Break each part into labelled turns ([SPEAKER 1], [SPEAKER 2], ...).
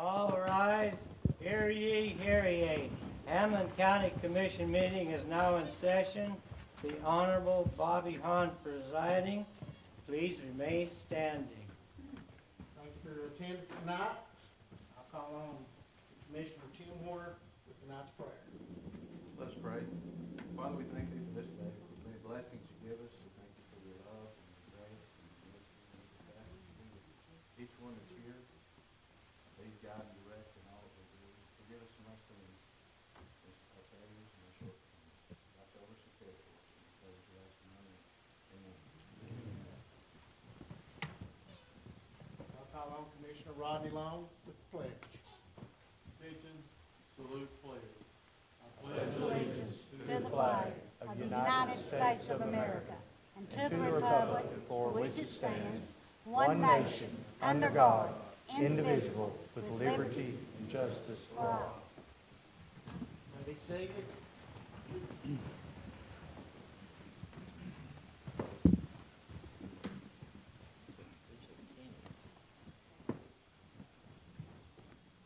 [SPEAKER 1] All rise. Hear ye, hear ye. Hamblen County Commission meeting is now in session. The Honorable Bobby Hahn presiding. Please remain standing.
[SPEAKER 2] Thank you for your attendance tonight. I'll call on Commissioner Tim Warner with tonight's prayer.
[SPEAKER 3] Let's pray. Father, we thank you for this day, for the many blessings you give us. We thank you for your love and your grace and your mercy and your compassion. Each one that's here, please guide and direct in all that we do. Forgive us from our sins, our failures and our shortcomings. Watch over us and care for us. We pray that you ask in our name. Amen.
[SPEAKER 2] I'll call on Commissioner Rodney Long with the pledge.
[SPEAKER 4] Attention, salute, pledge.
[SPEAKER 5] Pledge allegiance to the flag of the United States of America and to the republic for which it stands, one nation, under God, indivisible, with liberty and justice for all.
[SPEAKER 2] May be seated.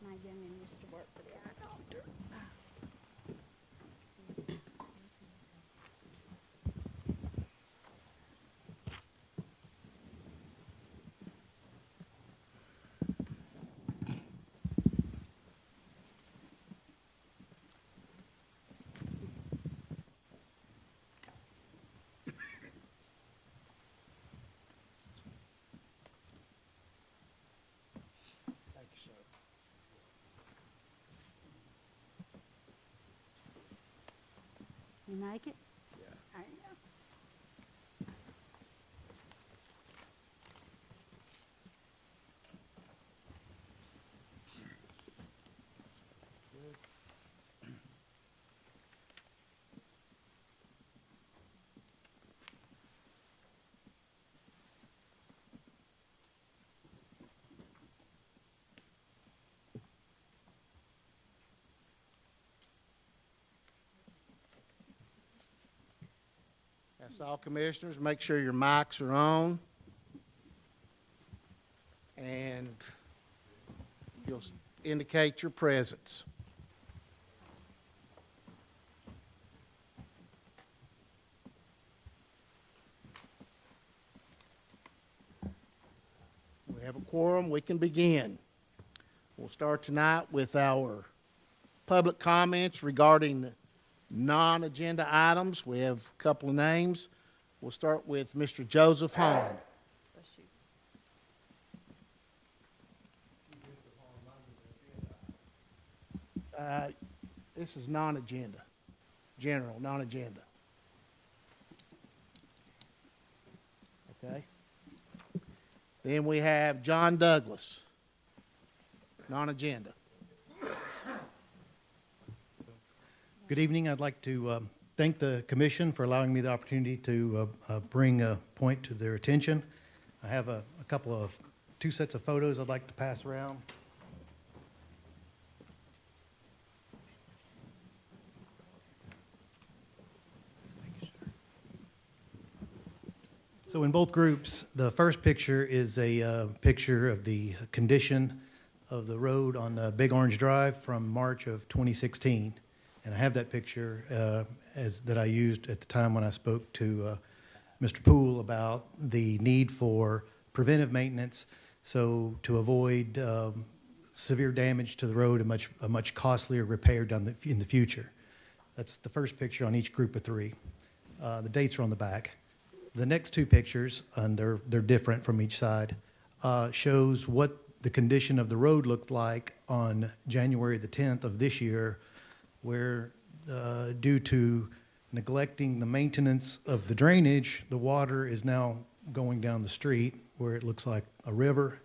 [SPEAKER 5] My youngin used to work for the eye doctor.
[SPEAKER 2] Thank you, sir.
[SPEAKER 5] You make it?
[SPEAKER 2] Yeah.
[SPEAKER 5] There you go.
[SPEAKER 2] That's all, commissioners. Make sure your mics are on. And you'll indicate your presence. We have a quorum. We can begin. We'll start tonight with our public comments regarding non-agenda items. We have a couple of names. We'll start with Mr. Joseph Hahn. This is non-agenda, general, non-agenda. Okay. Then we have John Douglas, non-agenda.
[SPEAKER 6] Good evening. I'd like to thank the commission for allowing me the opportunity to bring a point to their attention. I have two sets of photos I'd like to pass around. So in both groups, the first picture is a picture of the condition of the road on Big Orange Drive from March of 2016. And I have that picture that I used at the time when I spoke to Mr. Poole about the need for preventive maintenance, so to avoid severe damage to the road, a much costlier repair done in the future. That's the first picture on each group of three. The dates are on the back. The next two pictures, and they're different from each side, shows what the condition of the road looked like on January the 10th of this year, where due to neglecting the maintenance of the drainage, the water is now going down the street where it looks like a river,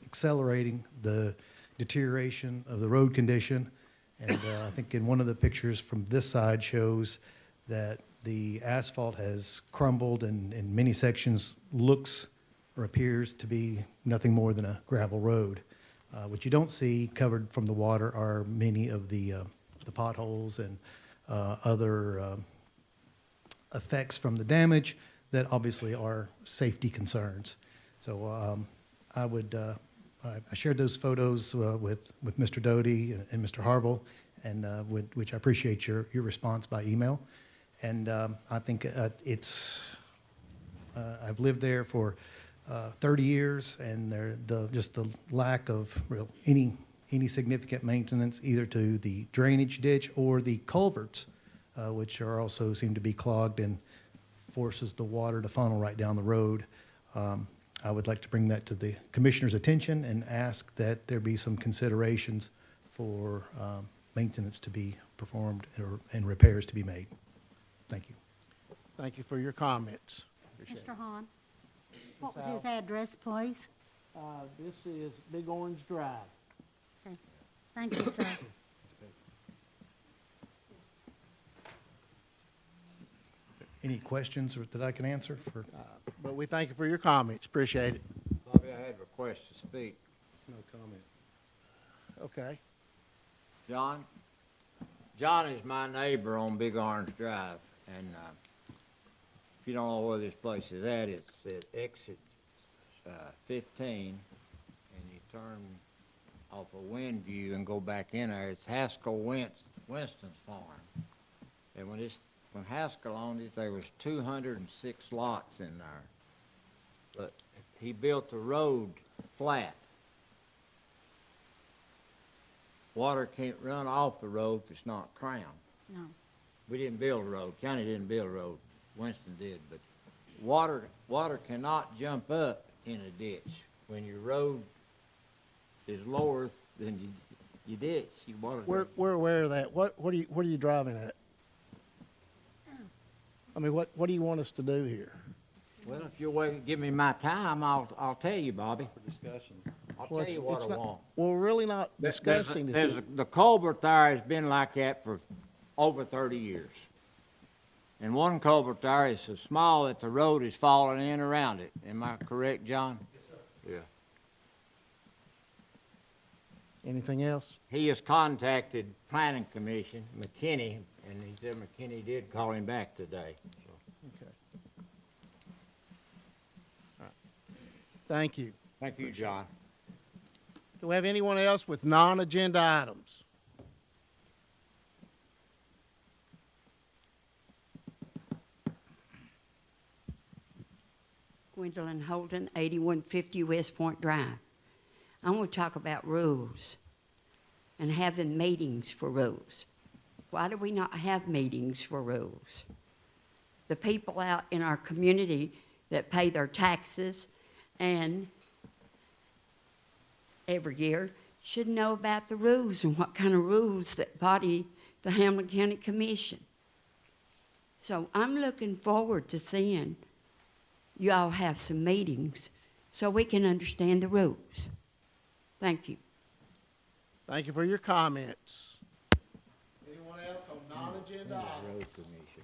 [SPEAKER 6] accelerating the deterioration of the road condition. And I think in one of the pictures from this side shows that the asphalt has crumbled and in many sections looks or appears to be nothing more than a gravel road. What you don't see covered from the water are many of the potholes and other effects from the damage that obviously are safety concerns. So I would I shared those photos with Mr. Doty and Mr. Harville, and which I appreciate your response by email. And I think I've lived there for 30 years, and just the lack of any significant maintenance, either to the drainage ditch or the culverts, which are also seem to be clogged and forces the water to funnel right down the road. I would like to bring that to the commissioner's attention and ask that there be some considerations for maintenance to be performed and repairs to be made. Thank you.
[SPEAKER 2] Thank you for your comments. Appreciate it.
[SPEAKER 5] Mr. Hahn, what
[SPEAKER 2] Ms.
[SPEAKER 5] was his address, please?
[SPEAKER 2] This is Big Orange Drive.
[SPEAKER 5] Okay. Thank you, sir.
[SPEAKER 6] Any questions that I can answer for?
[SPEAKER 2] But we thank you for your comments. Appreciate it.
[SPEAKER 7] Bobby, I had a request to speak.
[SPEAKER 6] No comment.
[SPEAKER 2] Okay.
[SPEAKER 7] John? John is my neighbor on Big Orange Drive, and if you don't know where this place is at, it's at exit 15, and you turn off of Windview and go back in there. It's Haskell Winston's farm. And when Haskell owned it, there was 206 lots in there. But he built the road flat. Water can't run off the road if it's not crowned.
[SPEAKER 5] No.
[SPEAKER 7] We didn't build a road. County didn't build a road. Winston did. But water cannot jump up in a ditch. When your road is lower than your ditch,
[SPEAKER 2] We're aware of that. What are you driving at? I mean, what do you want us to do here?
[SPEAKER 7] Well, if you'll give me my time, I'll tell you, Bobby.
[SPEAKER 3] For discussion.
[SPEAKER 7] I'll
[SPEAKER 2] Well,
[SPEAKER 7] tell you what
[SPEAKER 2] it's
[SPEAKER 7] I
[SPEAKER 2] not-
[SPEAKER 7] want.
[SPEAKER 2] Well, we're really not discussing it.
[SPEAKER 7] The culvert there has been like that for over 30 years. And one culvert there is so small that the road is falling in around it. Am I correct, John? Yes, sir. Yeah.
[SPEAKER 2] Anything else?
[SPEAKER 7] He has contacted Planning Commission, McKinney, and he said McKinney did call him back today. So.
[SPEAKER 2] Okay. All right. Thank you.
[SPEAKER 7] Thank you, John.
[SPEAKER 2] Do we have anyone else with non-agenda items?
[SPEAKER 8] Gwendolyn Holden, 8150 West Point Drive. I want to talk about rules and having meetings for rules. Why do we not have meetings for rules? The people out in our community that pay their taxes and every year should know about the rules and what kind of rules that body the Hamblen County Commission. So I'm looking forward to seeing you all have some meetings so we can understand the rules. Thank you.
[SPEAKER 2] Thank you for your comments. Anyone else on non-agenda items?
[SPEAKER 7] Road Commission.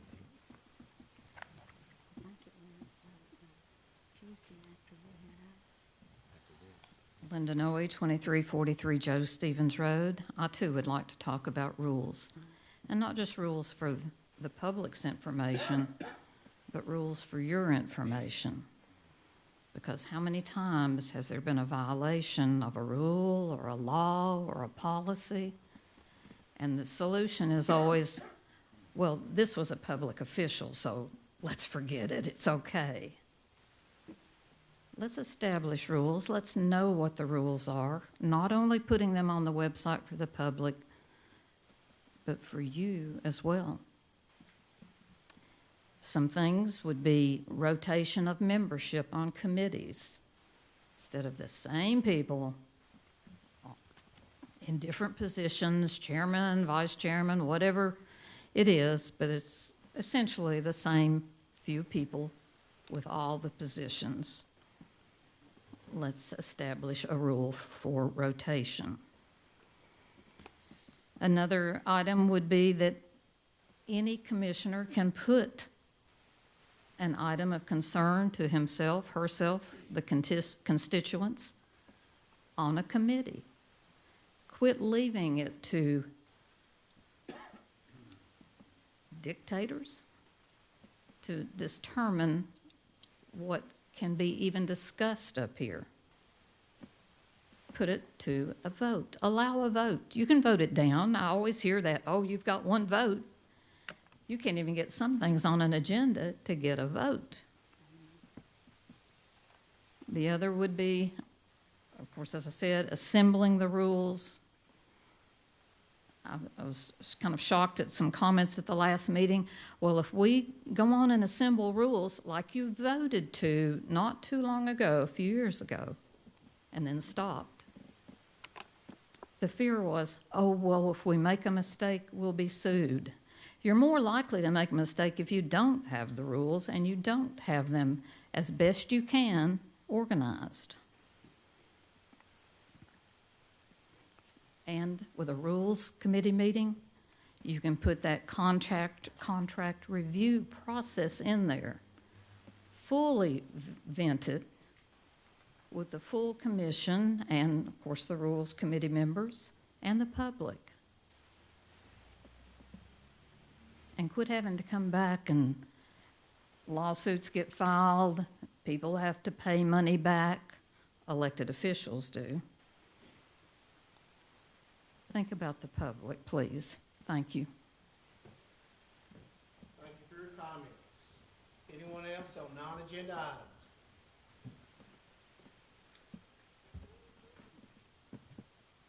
[SPEAKER 9] Linda Noe, 2343 Joe Stevens Road. I too would like to talk about rules, and not just rules for the public's information, but rules for your information. Because how many times has there been a violation of a rule or a law or a policy? And the solution is always, well, this was a public official, so let's forget it, it's okay. Let's establish rules. Let's know what the rules are, not only putting them on the website for the public, but for you as well. Some things would be rotation of membership on committees. Instead of the same people in different positions, chairman, vice chairman, whatever it is, but it's essentially the same few people with all the positions. Let's establish a rule for rotation. Another item would be that any commissioner can put an item of concern to himself, herself, the constituents on a committee. Quit leaving it to dictators to determine what can be even discussed up here. put it to a vote. Allow a vote. You can vote it down. I always hear that, oh, you've got one vote. You can't even get some things on an agenda to get a vote. The other would be, of course, as I said, assembling the rules. I was kind of shocked at some comments at the last meeting. Well, if we go on and assemble rules like you voted to not too long ago, a few years ago, and then stopped. The fear was, oh, well, if we make a mistake, we'll be sued. You're more likely to make a mistake if you don't have the rules and you don't have them as best you can organized. And with a rules committee meeting, you can put that contract review process in there, fully vent it with the full commission and, of course, the rules committee members and the public. And quit having to come back and lawsuits get filed, people have to pay money back, elected officials do. Think about the public, please. Thank you.
[SPEAKER 2] Thank you for your comments. Anyone else on non-agenda items?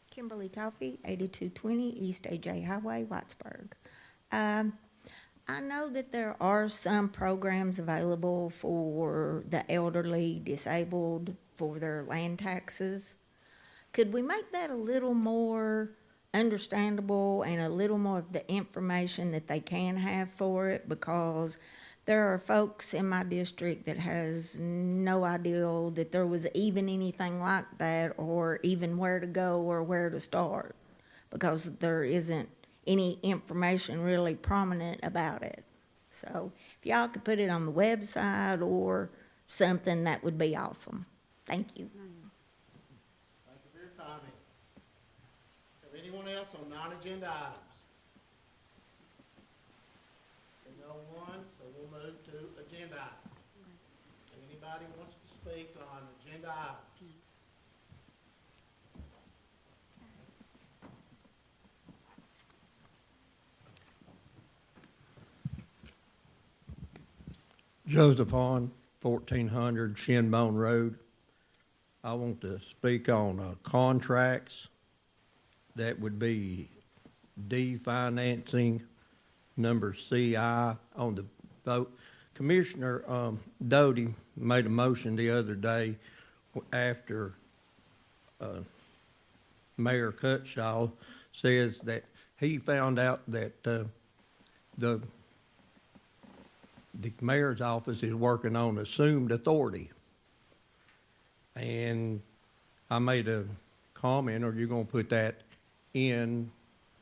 [SPEAKER 10] Kimberly Coffey, 8220 East AJ Highway, Whitesburg. I know that there are some programs available for the elderly, disabled, for their land taxes. Could we make that a little more understandable and a little more of the information that they can have for it? Because there are folks in my district that has no idea that there was even anything like that, or even where to go or where to start, because there isn't any information really prominent about it. So if y'all could put it on the website or something, that would be awesome. Thank you.
[SPEAKER 2] Thank you for your comments. Have anyone else on non-agenda items? No one, so we'll move to agenda items. Anybody wants to speak on agenda items?
[SPEAKER 11] Joseph Hahn, 1400 Shinbone Road. I want to speak on contracts. That would be D financing, number CI on the vote. Commissioner Doty made a motion the other day after Mayor Cutshaw says that he found out that the mayor's office is working on assumed authority. And I made a comment, are you going to put that in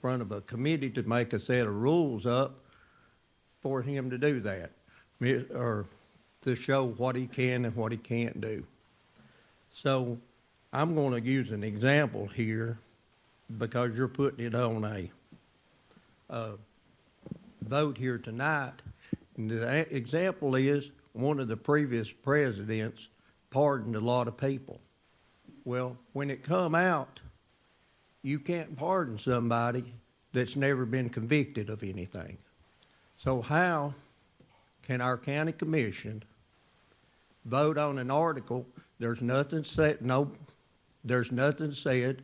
[SPEAKER 11] front of a committee to make a set of rules up for him to do that, or to show what he can and what he can't do? So I'm going to use an example here because you're putting it on a vote here tonight. And the example is one of the previous presidents pardoned a lot of people. Well, when it come out, you can't pardon somebody that's never been convicted of anything. So how can our county commission vote on an article? There's nothing said. There's nothing said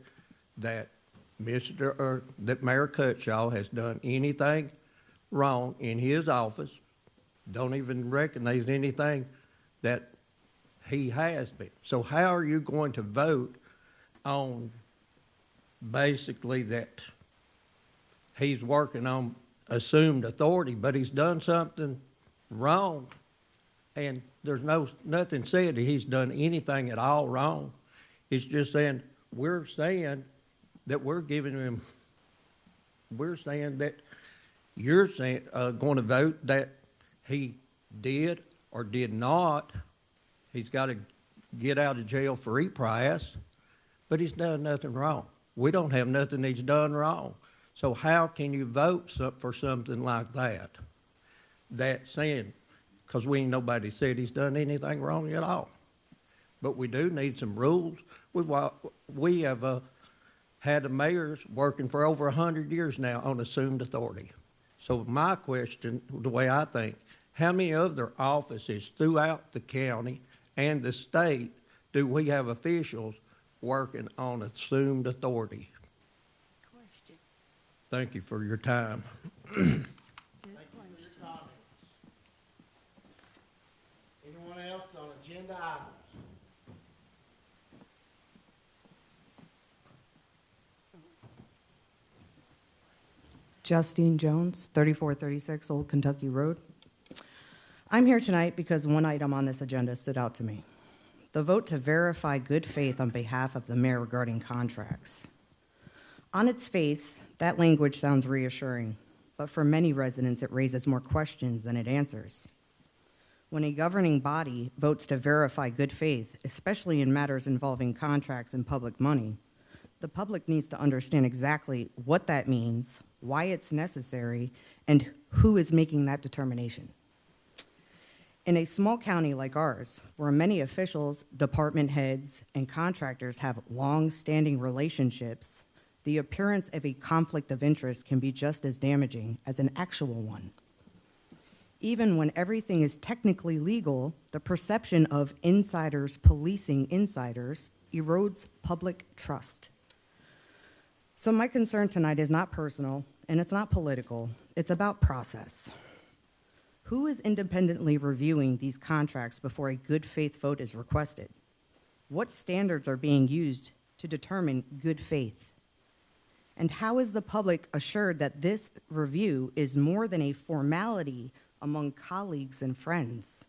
[SPEAKER 11] that that Mayor Cutshaw has done anything wrong in his office. Don't even recognize anything that he has been. So how are you going to vote on basically that he's working on assumed authority, but he's done something wrong, and there's nothing said that he's done anything at all wrong? It's just saying, we're saying that we're giving him, we're saying that you're saying, going to vote that he did or did not. He's got to get out of jail free price, but he's done nothing wrong. We don't have nothing he's done wrong. So how can you vote for something like that? That saying, because nobody said he's done anything wrong at all. but we do need some rules. We have had the mayors working for over 100 years now on assumed authority. So my question, the way I think, how many other offices throughout the county and the state do we have officials working on assumed authority?
[SPEAKER 8] Question.
[SPEAKER 11] Thank you for your time.
[SPEAKER 2] Thank you for your comments. Anyone else on agenda items?
[SPEAKER 12] Justine Jones, 3436 Old Kentucky Road. I'm here tonight because one item on this agenda stood out to me. The vote to verify good faith on behalf of the mayor regarding contracts. On its face, that language sounds reassuring, but for many residents, it raises more questions than it answers. When a governing body votes to verify good faith, especially in matters involving contracts and public money, the public needs to understand exactly what that means, why it's necessary, and who is making that determination. In a small county like ours, where many officials, department heads, and contractors have long-standing relationships, the appearance of a conflict of interest can be just as damaging as an actual one. Even when everything is technically legal, the perception of insiders policing insiders erodes public trust. So my concern tonight is not personal, and it's not political. It's about process. Who is independently reviewing these contracts before a good faith vote is requested? What standards are being used to determine good faith? And how is the public assured that this review is more than a formality among colleagues and friends?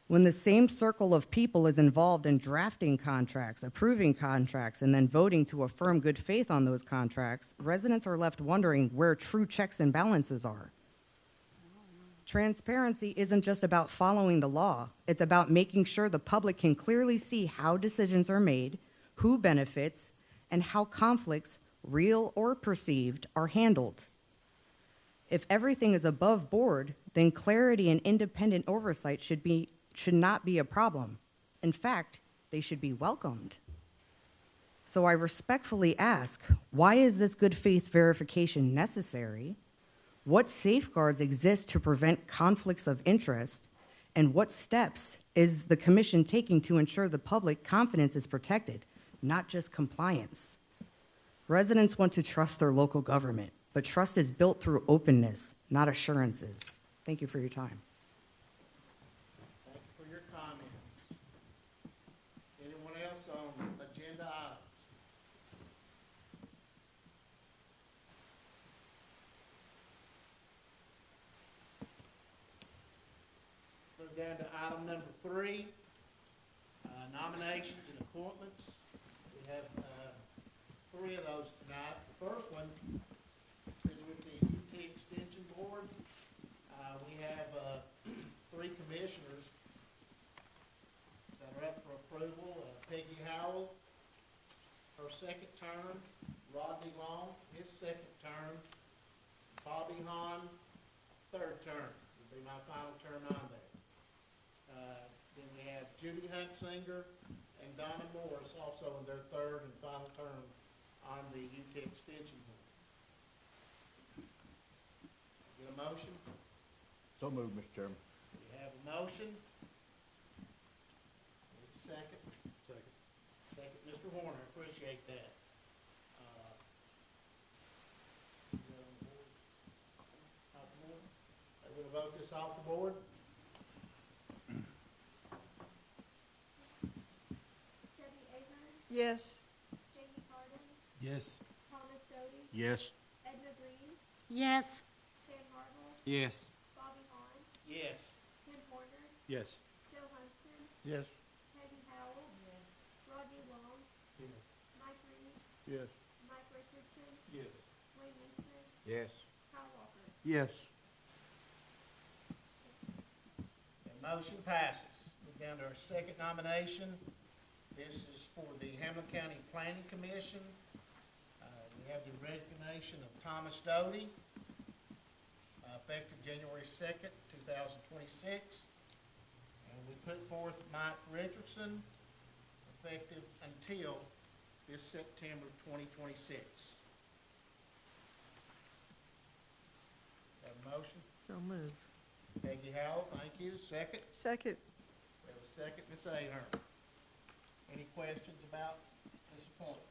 [SPEAKER 12] When the same circle of people is involved in drafting contracts, approving contracts, and then voting to affirm good faith on those contracts, residents are left wondering where true checks and balances are. Transparency isn't just about following the law. It's about making sure the public can clearly see how decisions are made, who benefits, and how conflicts, real or perceived, are handled. If everything is above board, then clarity and independent oversight should not be a problem. In fact, they should be welcomed. So I respectfully ask, why is this good faith verification necessary? What safeguards exist to prevent conflicts of interest? And what steps is the commission taking to ensure the public confidence is protected, not just compliance? Residents want to trust their local government, but trust is built through openness, not assurances. Thank you for your time.
[SPEAKER 2] Thank you for your comments. Anyone else on agenda items? Move down to item number 3, nominations and appointments. We have 3 of those tonight. The first one is with the UT Extension Board. We have 3 commissioners that are up for approval. Peggy Howell, her 2nd term. Rodney Long, his 2nd term. Bobby Hahn, 3rd term. Will be my final term on there. Then we have Judy Huntsinger and Donna Morris also in their 3rd and final term on the UT Extension Board. Get a motion?
[SPEAKER 3] So moved, Mr. Chairman.
[SPEAKER 2] We have a motion. Need a second? Second, Mr. Warner, appreciate that. Off the board? Are we gonna vote this off the board?
[SPEAKER 13] Debbie Ahern,
[SPEAKER 5] Yes.
[SPEAKER 13] Jamie Harden,
[SPEAKER 4] Yes.
[SPEAKER 13] Thomas Doty,
[SPEAKER 3] Yes.
[SPEAKER 13] Edna Green,
[SPEAKER 8] Yes.
[SPEAKER 13] Stan Hartle,
[SPEAKER 4] Yes.
[SPEAKER 13] Bobby Hahn,
[SPEAKER 2] Yes.
[SPEAKER 13] Tim Horner,
[SPEAKER 4] Yes.
[SPEAKER 13] Joe Huntston,
[SPEAKER 3] Yes.
[SPEAKER 13] Peggy Howell, Rodney Long,
[SPEAKER 4] Yes.
[SPEAKER 13] Mike Reed,
[SPEAKER 4] Yes.
[SPEAKER 13] Mike Richardson,
[SPEAKER 4] Yes.
[SPEAKER 13] Wayne Easton,
[SPEAKER 7] Yes.
[SPEAKER 13] Kyle Walker.
[SPEAKER 3] Yes.
[SPEAKER 2] The motion passes. Move down to our 2nd nomination. This is for the Hamblen County Planning Commission. We have the resignation of Thomas Doty, effective January 2nd, 2026. And we put forth Mike Richardson, effective until this September 2026. Have a motion?
[SPEAKER 14] So move.
[SPEAKER 2] Peggy Howell, thank you. Second?
[SPEAKER 14] Second.
[SPEAKER 2] We have a second, Ms. Ahern. Any questions about this appointment?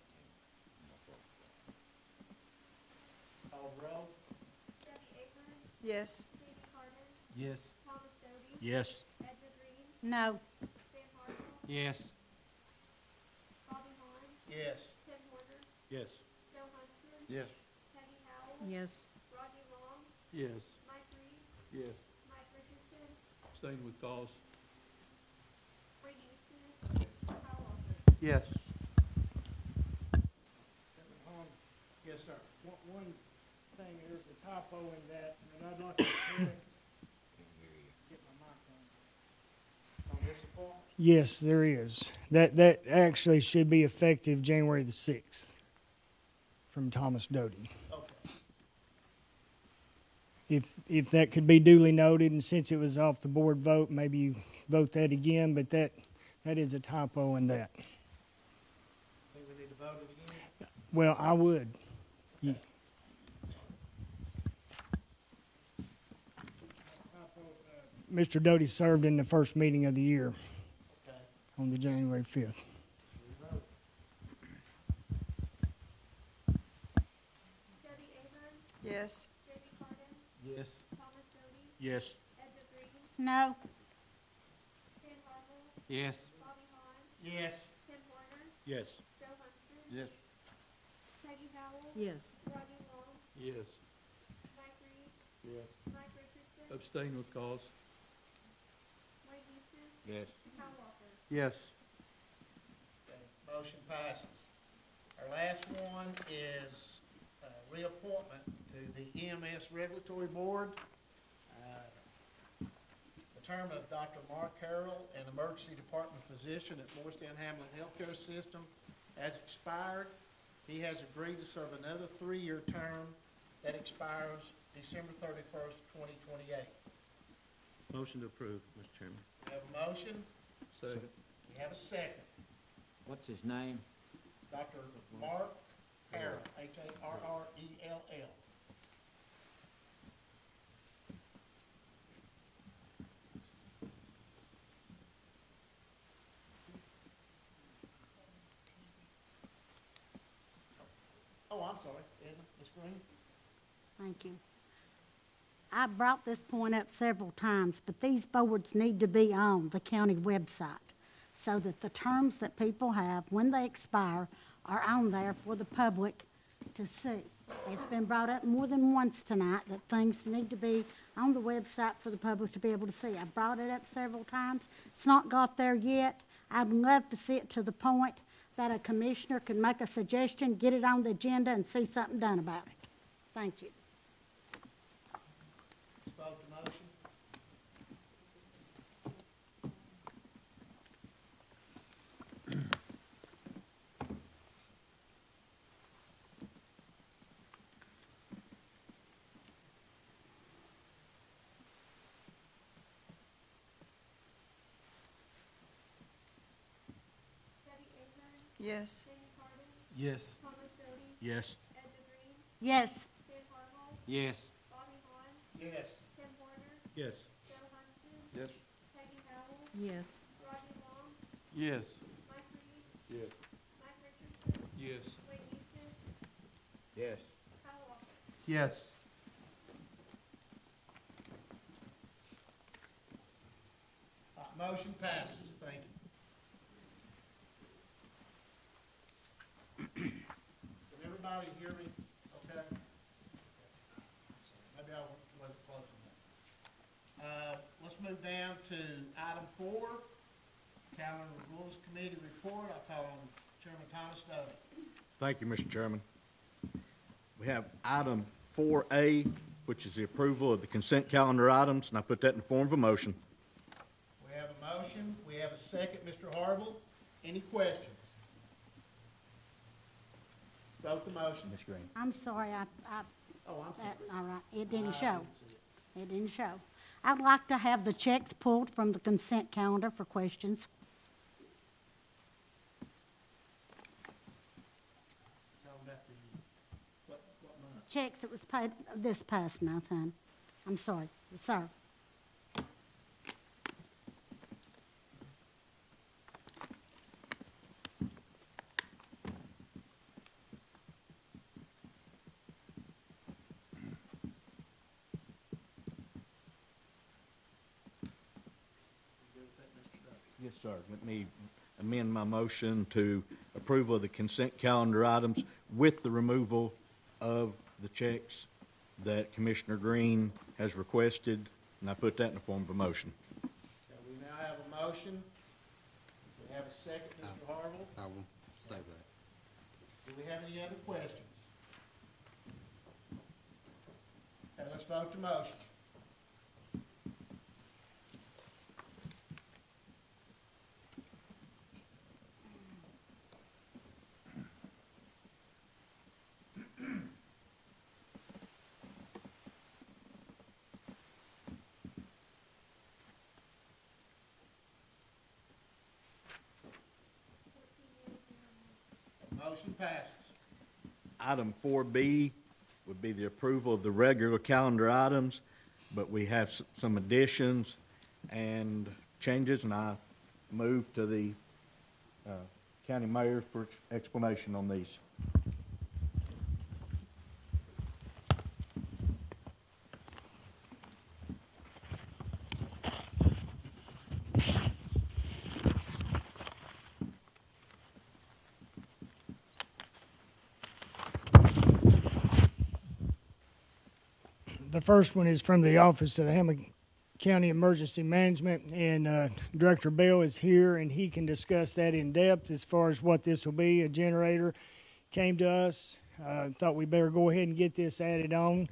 [SPEAKER 2] Call the roll.
[SPEAKER 13] Debbie Ahern,
[SPEAKER 14] Yes.
[SPEAKER 13] Jamie Carter,
[SPEAKER 4] Yes.
[SPEAKER 13] Thomas Doty,
[SPEAKER 4] Yes.
[SPEAKER 13] Edna Green,
[SPEAKER 10] No.
[SPEAKER 13] Sam Harville,
[SPEAKER 4] Yes.
[SPEAKER 13] Bobby Hahn,
[SPEAKER 2] Yes.
[SPEAKER 13] Tim Horner,
[SPEAKER 4] Yes.
[SPEAKER 13] Joe Huntsman,
[SPEAKER 3] Yes.
[SPEAKER 13] Peggy Howell,
[SPEAKER 14] Yes.
[SPEAKER 13] Rodney Long,
[SPEAKER 4] Yes.
[SPEAKER 13] Mike Reed,
[SPEAKER 4] Yes.
[SPEAKER 13] Mike Richardson,
[SPEAKER 4] Staying with cause.
[SPEAKER 13] Wayne Easton, Kyle Walker.
[SPEAKER 11] Yes.
[SPEAKER 2] Chairman Hahn? Yes, sir. One thing, there's a typo in that, and I'd like to correct. Get my mic on this appointment.
[SPEAKER 1] Yes, there is. That actually should be effective January the 6th from Thomas Doty.
[SPEAKER 2] Okay.
[SPEAKER 1] If that could be duly noted, and since it was off the board vote, maybe you vote that again, but that is a typo in that.
[SPEAKER 2] Think we need to vote it again?
[SPEAKER 1] Well, I would. Yeah. Mr. Doty served in the first meeting of the year
[SPEAKER 2] Okay.
[SPEAKER 1] on the January 5th.
[SPEAKER 2] We vote.
[SPEAKER 13] Debbie Ahern,
[SPEAKER 14] Yes.
[SPEAKER 13] Jamie Carter,
[SPEAKER 4] Yes.
[SPEAKER 13] Thomas Doty,
[SPEAKER 4] Yes.
[SPEAKER 13] Edna Green,
[SPEAKER 10] No.
[SPEAKER 13] Sam Harville,
[SPEAKER 4] Yes.
[SPEAKER 13] Bobby Hahn,
[SPEAKER 2] Yes.
[SPEAKER 13] Tim Horner,
[SPEAKER 4] Yes.
[SPEAKER 13] Joe Huntsman,
[SPEAKER 3] Yes.
[SPEAKER 13] Peggy Howell,
[SPEAKER 14] Yes.
[SPEAKER 13] Rodney Long,
[SPEAKER 4] Yes.
[SPEAKER 13] Mike Reed,
[SPEAKER 4] Yes.
[SPEAKER 13] Mike Richardson,
[SPEAKER 4] Abstain with cause.
[SPEAKER 13] Wayne Easton,
[SPEAKER 7] Yes.
[SPEAKER 13] Kyle Walker.
[SPEAKER 11] Yes.
[SPEAKER 2] Okay, motion passes. Our last one is reappointment to the EMS Regulatory Board. The term of Dr. Mark Harrell, an emergency department physician at Morristown Hamblen Healthcare System, has expired. He has agreed to serve another 3-year term that expires December 31st, 2028.
[SPEAKER 3] Motion to approve, Mr. Chairman.
[SPEAKER 2] We have a motion.
[SPEAKER 4] Second.
[SPEAKER 2] We have a second.
[SPEAKER 7] What's his name?
[SPEAKER 2] Dr. Mark Harrell, Harrell. Oh, I'm sorry, Edna, Ms. Green?
[SPEAKER 10] Thank you. I brought this point up several times, but these boards need to be on the county website so that the terms that people have when they expire are on there for the public to see. It's been brought up more than once tonight that things need to be on the website for the public to be able to see. I brought it up several times. It's not got there yet. I'd love to see it to the point that a commissioner could make a suggestion, get it on the agenda, and see something done about it. Thank you.
[SPEAKER 2] Let's vote the motion.
[SPEAKER 13] Debbie Ahern,
[SPEAKER 14] Yes.
[SPEAKER 13] Jamie Carter,
[SPEAKER 4] Yes.
[SPEAKER 13] Thomas Doty,
[SPEAKER 4] Yes.
[SPEAKER 13] Edna Green,
[SPEAKER 10] Yes.
[SPEAKER 13] Sam Harville,
[SPEAKER 4] Yes.
[SPEAKER 13] Bobby Hahn,
[SPEAKER 2] Yes.
[SPEAKER 13] Tim Horner,
[SPEAKER 4] Yes.
[SPEAKER 13] Joe Huntsman,
[SPEAKER 3] Yes.
[SPEAKER 13] Peggy Howell,
[SPEAKER 14] Yes.
[SPEAKER 13] Rodney Long,
[SPEAKER 11] Yes.
[SPEAKER 13] Mike Reed,
[SPEAKER 4] Yes.
[SPEAKER 13] Mike Richardson,
[SPEAKER 4] Yes.
[SPEAKER 13] Wayne Easton,
[SPEAKER 7] Yes.
[SPEAKER 13] Kyle Walker.
[SPEAKER 11] Yes.
[SPEAKER 2] Motion passes, thank you. Can everybody hear me okay? Maybe I wasn't close enough. Let's move down to item 4, Calendar and Rules Committee report. I call on Chairman Thomas Doty.
[SPEAKER 15] Thank you, Mr. Chairman. We have item 4A, which is the approval of the consent calendar items, and I put that in the form of a motion.
[SPEAKER 2] We have a motion, we have a second, Mr. Harville. Any questions? Let's vote the motion.
[SPEAKER 7] Ms. Green.
[SPEAKER 10] I'm sorry,
[SPEAKER 2] Oh, I'm sorry.
[SPEAKER 10] all right, it didn't
[SPEAKER 2] I
[SPEAKER 10] show.
[SPEAKER 2] didn't see it.
[SPEAKER 10] It didn't show.
[SPEAKER 5] I'd like to have the checks pulled from the consent calendar for questions. Checks that was paid this past month, hon. I'm sorry, sir.
[SPEAKER 15] Yes, sir. Let me amend my motion to approval of the consent calendar items with the removal of the checks that Commissioner Green has requested, and I put that in the form of a motion.
[SPEAKER 2] So we now have a motion. We have a second, Mr. Harville.
[SPEAKER 3] I will say that.
[SPEAKER 2] Do we have any other questions? Okay, let's vote the motion. Motion passes.
[SPEAKER 15] Item 4B would be the approval of the regular calendar items, but we have some additions and changes, and I move to the county mayor for explanation on these.
[SPEAKER 14] The first one is from the Office of the Hamblen County Emergency Management, and Director Bell is here, and he can discuss that in depth as far as what this will be. A generator came to us, thought we better go ahead and get this added on.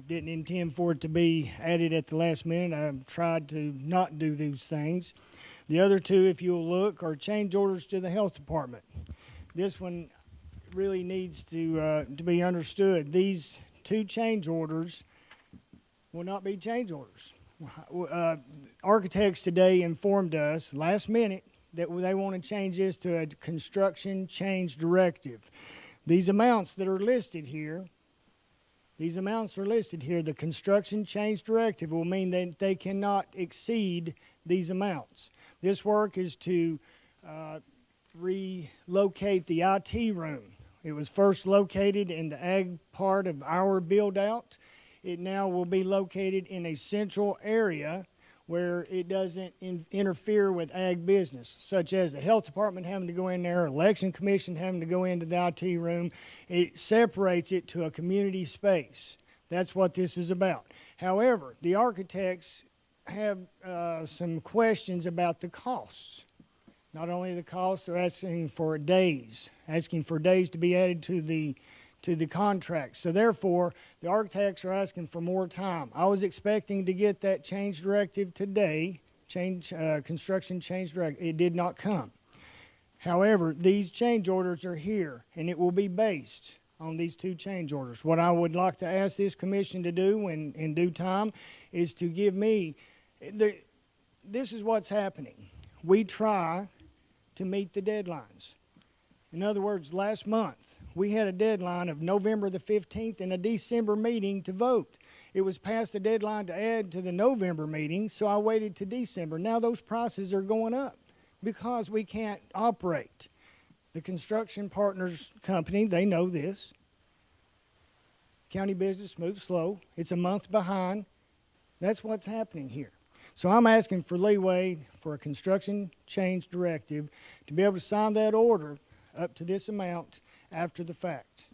[SPEAKER 14] Didn't intend for it to be added at the last minute. I tried to not do these things. The other two, if you'll look, are change orders to the health department. This one really needs to be understood. These two change orders will not be change orders. Architects today informed us last minute that they want to change this to a construction change directive. These amounts that are listed here, the construction change directive will mean that they cannot exceed these amounts. This work is to relocate the IT room. It was first located in the ag part of our build-out. It now will be located in a central area where it doesn't interfere with ag business, such as the health department having to go in there, election commission having to go into the IT room. It separates it to a community space. That's what this is about. However, the architects have some questions about the costs. Not only the costs, they're asking for days to be added to the contract. So therefore, the architects are asking for more time. I was expecting to get that change directive today, construction change directive. It did not come. However, these change orders are here, and it will be based on these two change orders. What I would like to ask this commission to do in due time is to give me, this is what's happening. We try to meet the deadlines. In other words, last month, we had a deadline of November the 15th and a December meeting to vote. It was past the deadline to add to the November meeting, so I waited to December. Now those prices are going up because we can't operate. The construction partners company, they know this. County business moves slow. It's a month behind. That's what's happening here. So I'm asking for leeway for a construction change directive to be able to sign that order up to this amount after the fact.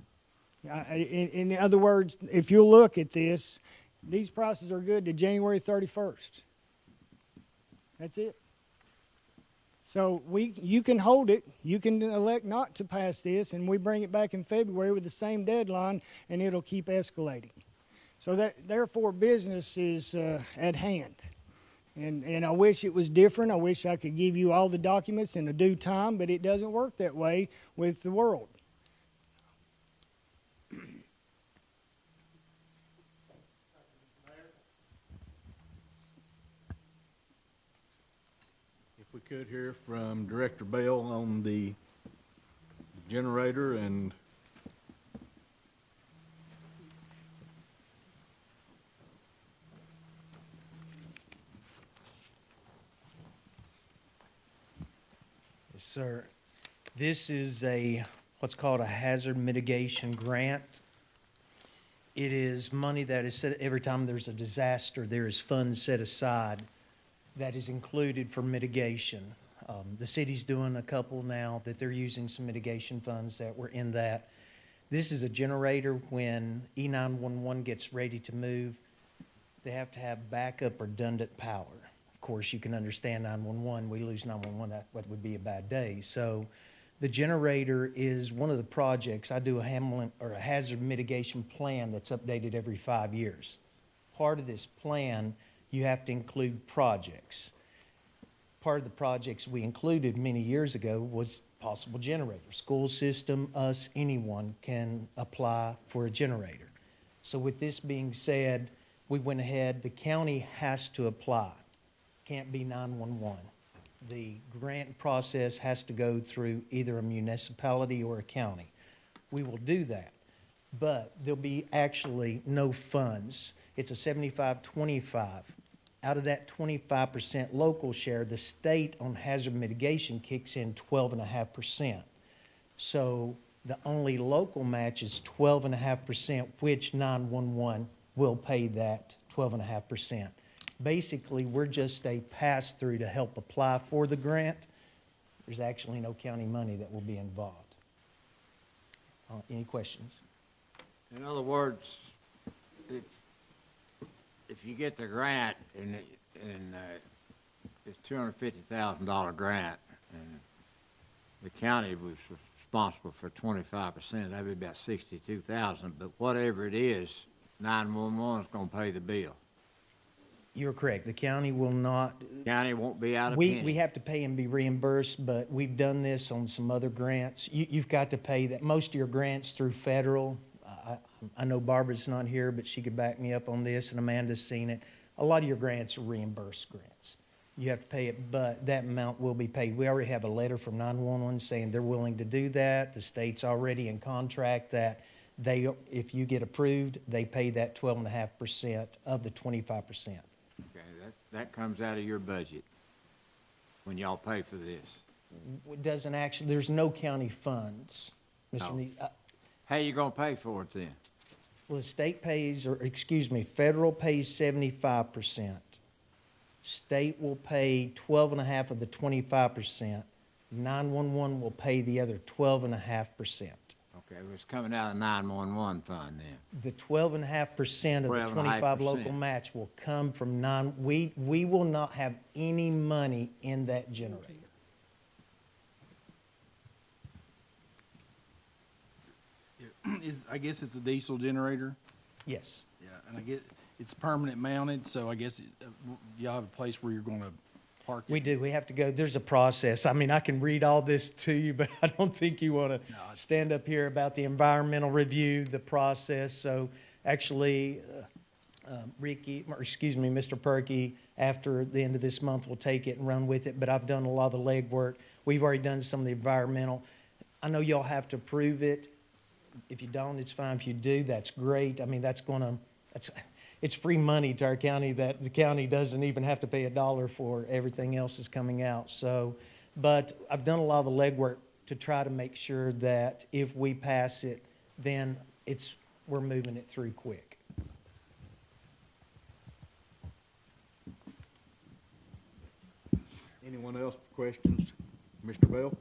[SPEAKER 14] In other words, if you look at this, these prices are good to January 31st. That's it. So you can hold it. You can elect not to pass this, and we bring it back in February with the same deadline, and it'll keep escalating. So therefore, business is at hand. And I wish it was different. I wish I could give you all the documents in a due time, but it doesn't work that way with the world.
[SPEAKER 15] could hear from Director Bell on the generator and
[SPEAKER 6] Yes, sir. This is what's called a hazard mitigation grant. It is money that is set, every time there's a disaster, there is funds set aside that is included for mitigation. The city's doing a couple now that they're using some mitigation funds that were in that. This is a generator when E911 gets ready to move. They have to have backup redundant power. Of course, you can understand 911, we lose 911, that would be a bad day. So the generator is one of the projects. I do a hazard mitigation plan that's updated every 5 years. Part of this plan, you have to include projects. Part of the projects we included many years ago was possible generator. School system, us, anyone can apply for a generator. So with this being said, we went ahead, the county has to apply. Can't be 911. The grant process has to go through either a municipality or a county. We will do that, but there'll be actually no funds. It's a 75-25. Out of that 25% local share, the state on hazard mitigation kicks in 12.5%. So the only local match is 12.5%, which 911 will pay that 12.5%. Basically, we're just a pass-through to help apply for the grant. There's actually no county money that will be involved. Any questions?
[SPEAKER 7] In other words, if you get the grant and it's $250,000 grant, and the county was responsible for 25%, that'd be about $62,000. But whatever it is, 911 is going to pay the bill.
[SPEAKER 6] You're correct. The county will not.
[SPEAKER 7] County won't be out of
[SPEAKER 6] We
[SPEAKER 7] penny.
[SPEAKER 6] have to pay and be reimbursed, but we've done this on some other grants. You've got to pay that. Most of your grants through federal, I know Barbara's not here, but she could back me up on this, and Amanda's seen it. A lot of your grants are reimbursed grants. You have to pay it, but that amount will be paid. We already have a letter from 911 saying they're willing to do that. The state's already in contract that if you get approved, they pay that 12.5% of the 25%.
[SPEAKER 7] Okay, that comes out of your budget when y'all pay for this.
[SPEAKER 6] It doesn't actually, there's no county funds, Mr.
[SPEAKER 7] No.
[SPEAKER 6] Nee.
[SPEAKER 7] How you gonna pay for it then?
[SPEAKER 6] Well, the state pays, or excuse me, federal pays 75%. State will pay 12.5 of the 25%. 911 will pay the other 12.5%.
[SPEAKER 7] Okay, well, it's coming out of 911 fund then.
[SPEAKER 6] The 12.5% of the 25 local
[SPEAKER 7] 12.5%.
[SPEAKER 6] match will come from we will not have any money in that generator.
[SPEAKER 16] I guess it's a diesel generator.
[SPEAKER 6] Yes.
[SPEAKER 16] Yeah, and I get, it's permanent mounted, so I guess y'all have a place where you're gonna park it.
[SPEAKER 6] We do. We have to go. There's a process. I mean, I can read all this to you, but I don't think you want to stand up here about the environmental review, the process. So actually, Mr. Perky, after the end of this month, will take it and run with it. But I've done a lot of the legwork. We've already done some of the environmental. I know y'all have to approve it. If you don't, it's fine. If you do, that's great. I mean, it's free money to our county that the county doesn't even have to pay $1 for. Everything else is coming out. So, but I've done a lot of the legwork to try to make sure that if we pass it, then we're moving it through quick.
[SPEAKER 15] anyone else for questions? Mr. Bell?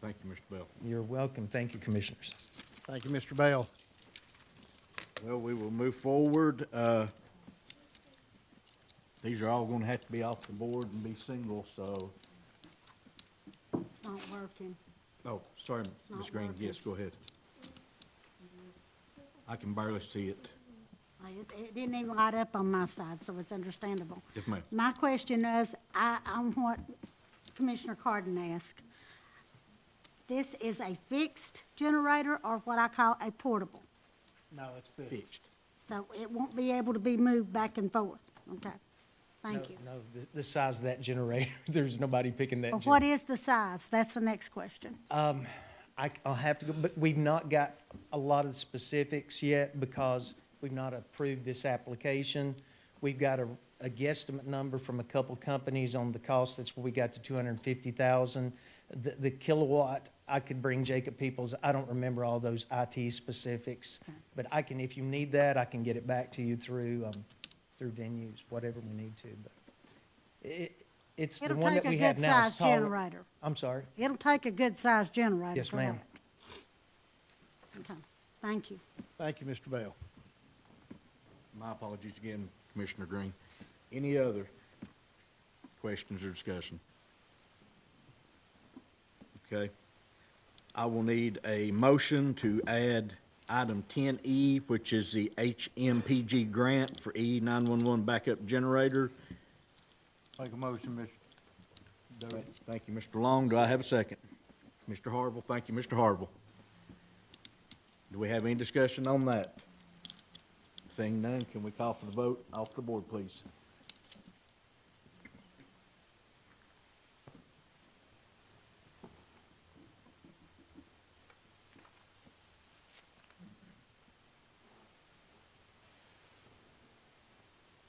[SPEAKER 15] Thank you, Mr. Bell.
[SPEAKER 6] You're welcome. Thank you, Commissioners.
[SPEAKER 2] Thank you, Mr. Bell.
[SPEAKER 15] Well, we will move forward. These are all gonna have to be off the board and be single, so,
[SPEAKER 5] It's not working.
[SPEAKER 15] oh, sorry,
[SPEAKER 5] Not
[SPEAKER 15] Ms. Green,
[SPEAKER 5] working.
[SPEAKER 15] yes, go ahead. I can barely see it.
[SPEAKER 5] It didn't even light up on my side, so it's understandable.
[SPEAKER 15] Yes, ma'am.
[SPEAKER 5] My question is, on what Commissioner Carden asked. This is a fixed generator or what I call a portable?
[SPEAKER 2] No, it's fixed.
[SPEAKER 15] Fixed.
[SPEAKER 5] So it won't be able to be moved back and forth, okay? Thank you.
[SPEAKER 6] No, the size of that generator, there's nobody picking that.
[SPEAKER 5] Well, what is the size? That's the next question.
[SPEAKER 6] I'll have to go, but we've not got a lot of the specifics yet because we've not approved this application. We've got a guesstimate number from a couple companies on the cost. That's where we got to 250,000. The kilowatt, I could bring Jacob Peoples. I don't remember all those IT specifics, but I can, if you need that, I can get it back to you through venues, whatever we need to. But it's the
[SPEAKER 5] It'll
[SPEAKER 6] one that
[SPEAKER 5] take a
[SPEAKER 6] we have now. is
[SPEAKER 5] good-sized
[SPEAKER 6] taller.
[SPEAKER 5] generator.
[SPEAKER 6] I'm sorry.
[SPEAKER 5] It'll take a good-sized generator
[SPEAKER 6] Yes,
[SPEAKER 5] for
[SPEAKER 6] ma'am.
[SPEAKER 5] that. Okay, thank you.
[SPEAKER 2] Thank you, Mr. Bell.
[SPEAKER 15] My apologies again, Commissioner Green. Any other questions or discussion? Okay. I will need a motion to add item 10E, which is the HMPG grant for E911 backup generator.
[SPEAKER 3] Make a motion, Mr. Doty.
[SPEAKER 15] Thank you, Mr. Long. Do I have a second? Mr. Harville, thank you, Mr. Harville. Do we have any discussion on that? Seeing none, can we call for the vote? Off the board, please.